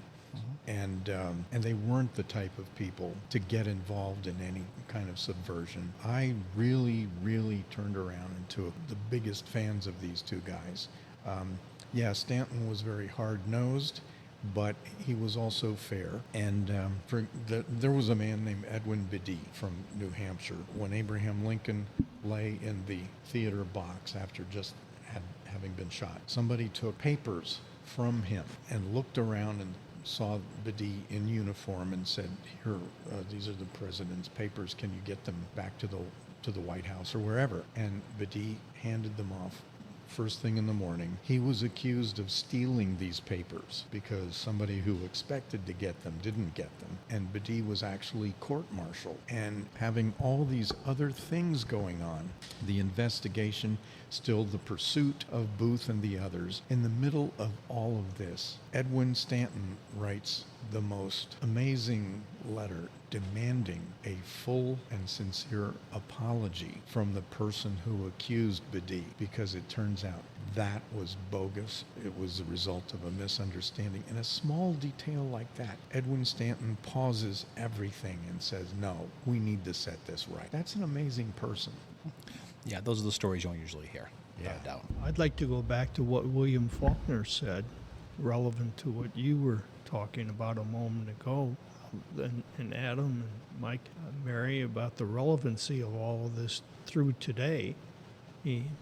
And they weren't the type of people to get involved in any kind of subversion. I really, really turned around into the biggest fans of these two guys. Stanton was very hard-nosed, but he was also fair. And there was a man named Edwin Biddy from New Hampshire. When Abraham Lincoln lay in the theater box after just having been shot, somebody took papers from him and looked around and saw Biddy in uniform and said, "Here, these are the president's papers. Can you get them back to the White House or wherever?" And Biddy handed them off first thing in the morning. He was accused of stealing these papers because somebody who expected to get them didn't get them. And Biddy was actually court-martialed. And having all these other things going on, the investigation, still the pursuit of Booth and the others, in the middle of all of this, Edwin Stanton writes the most amazing letter demanding a full and sincere apology from the person who accused Bedi, because it turns out that was bogus. It was the result of a misunderstanding. In a small detail like that, Edwin Stanton pauses everything and says, no, we need to set this right. That's an amazing person. Yeah, those are the stories you don't usually hear, without a doubt. I'd like to go back to what William Faulkner said, relevant to what you were talking about a moment ago, and Adam and Mike, Mary, about the relevancy of all of this through today.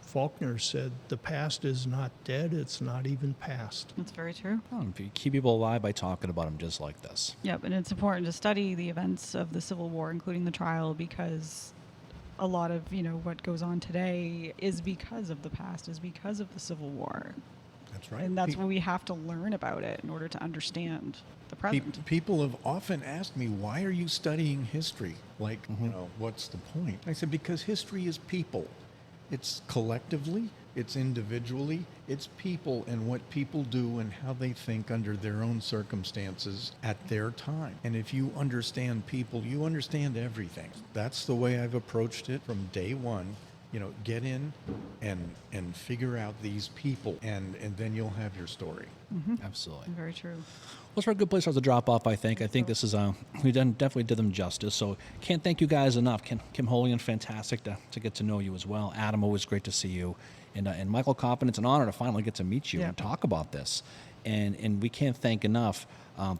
Faulkner said, the past is not dead, it's not even past. That's very true. If you keep people alive by talking about them just like this. Yep, and it's important to study the events of the Civil War, including the trial, because a lot of, what goes on today is because of the past, is because of the Civil War. That's right. And that's why we have to learn about it in order to understand the present. People have often asked me, why are you studying history? Like, what's the point? I said, because history is people. It's collectively, it's individually, it's people and what people do and how they think under their own circumstances at their time. And if you understand people, you understand everything. That's the way I've approached it from day one. Get in and figure out these people, and then you'll have your story. Absolutely. Very true. Well, it's a good place for us to drop off, I think. I think this is, we definitely did them justice. So can't thank you guys enough. Kim Holien, fantastic to get to know you as well. Adam, always great to see you. And Michael Kauffman, it's an honor to finally get to meet you and talk about this. And we can't thank enough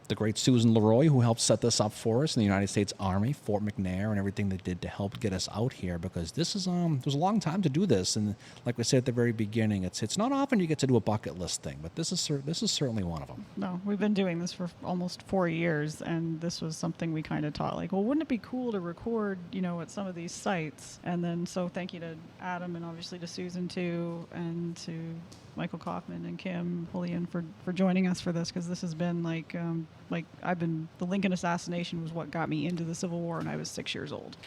the great Susan Leroy, who helped set this up for us in the United States Army, Fort McNair, and everything they did to help get us out here, because this is it was a long time to do this, and like we said at the very beginning, it's not often you get to do a bucket list thing, but this is certainly one of them. No, we've been doing this for almost 4 years, and this was something we kind of taught, like, well, wouldn't it be cool to record, at some of these sites? And then so thank you to Adam, and obviously to Susan too, and to Michael Kauffman and Kim Holien for joining us for this, because this has been the Lincoln assassination was what got me into the Civil War, and I was 6 years old.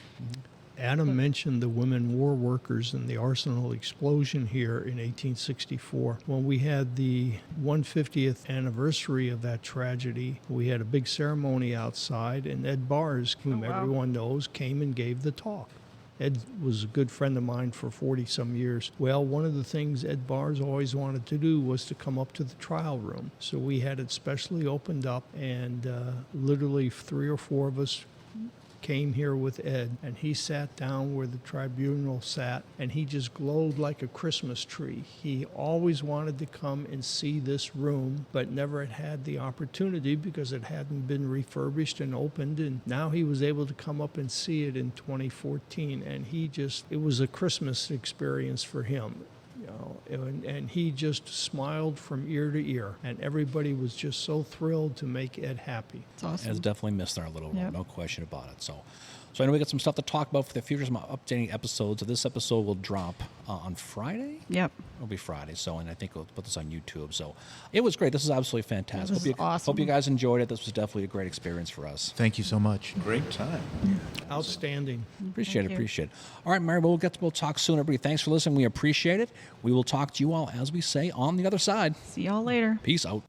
Adam mentioned the women war workers and the arsenal explosion here in 1864. When we had the 150th anniversary of that tragedy, we had a big ceremony outside, and Ed Bars, whom everyone knows, came and gave the talk. Ed was a good friend of mine for 40-some years. Well, one of the things Ed Bars always wanted to do was to come up to the trial room. So we had it specially opened up, and literally 3 or 4 of us came here with Ed, and he sat down where the tribunal sat, and he just glowed like a Christmas tree. He always wanted to come and see this room, but never had the opportunity because it hadn't been refurbished and opened, and now he was able to come up and see it in 2014, and it was a Christmas experience for him. And he just smiled from ear to ear, and everybody was just so thrilled to make Ed happy. It's awesome. It's definitely missed our little room, no question about it. So I know we got some stuff to talk about for the future, some updating episodes. So this episode will drop on Friday. Yep. It'll be Friday. So, and I think we'll put this on YouTube. So it was great. This is absolutely fantastic. This is awesome. Hope you guys enjoyed it. This was definitely a great experience for us. Thank you so much. Great time. Outstanding. Appreciate Thank it. you. All right, Mary, we'll talk soon, everybody. Thanks for listening. We appreciate it. We will talk to you all, as we say, on the other side. See y'all later. Peace out.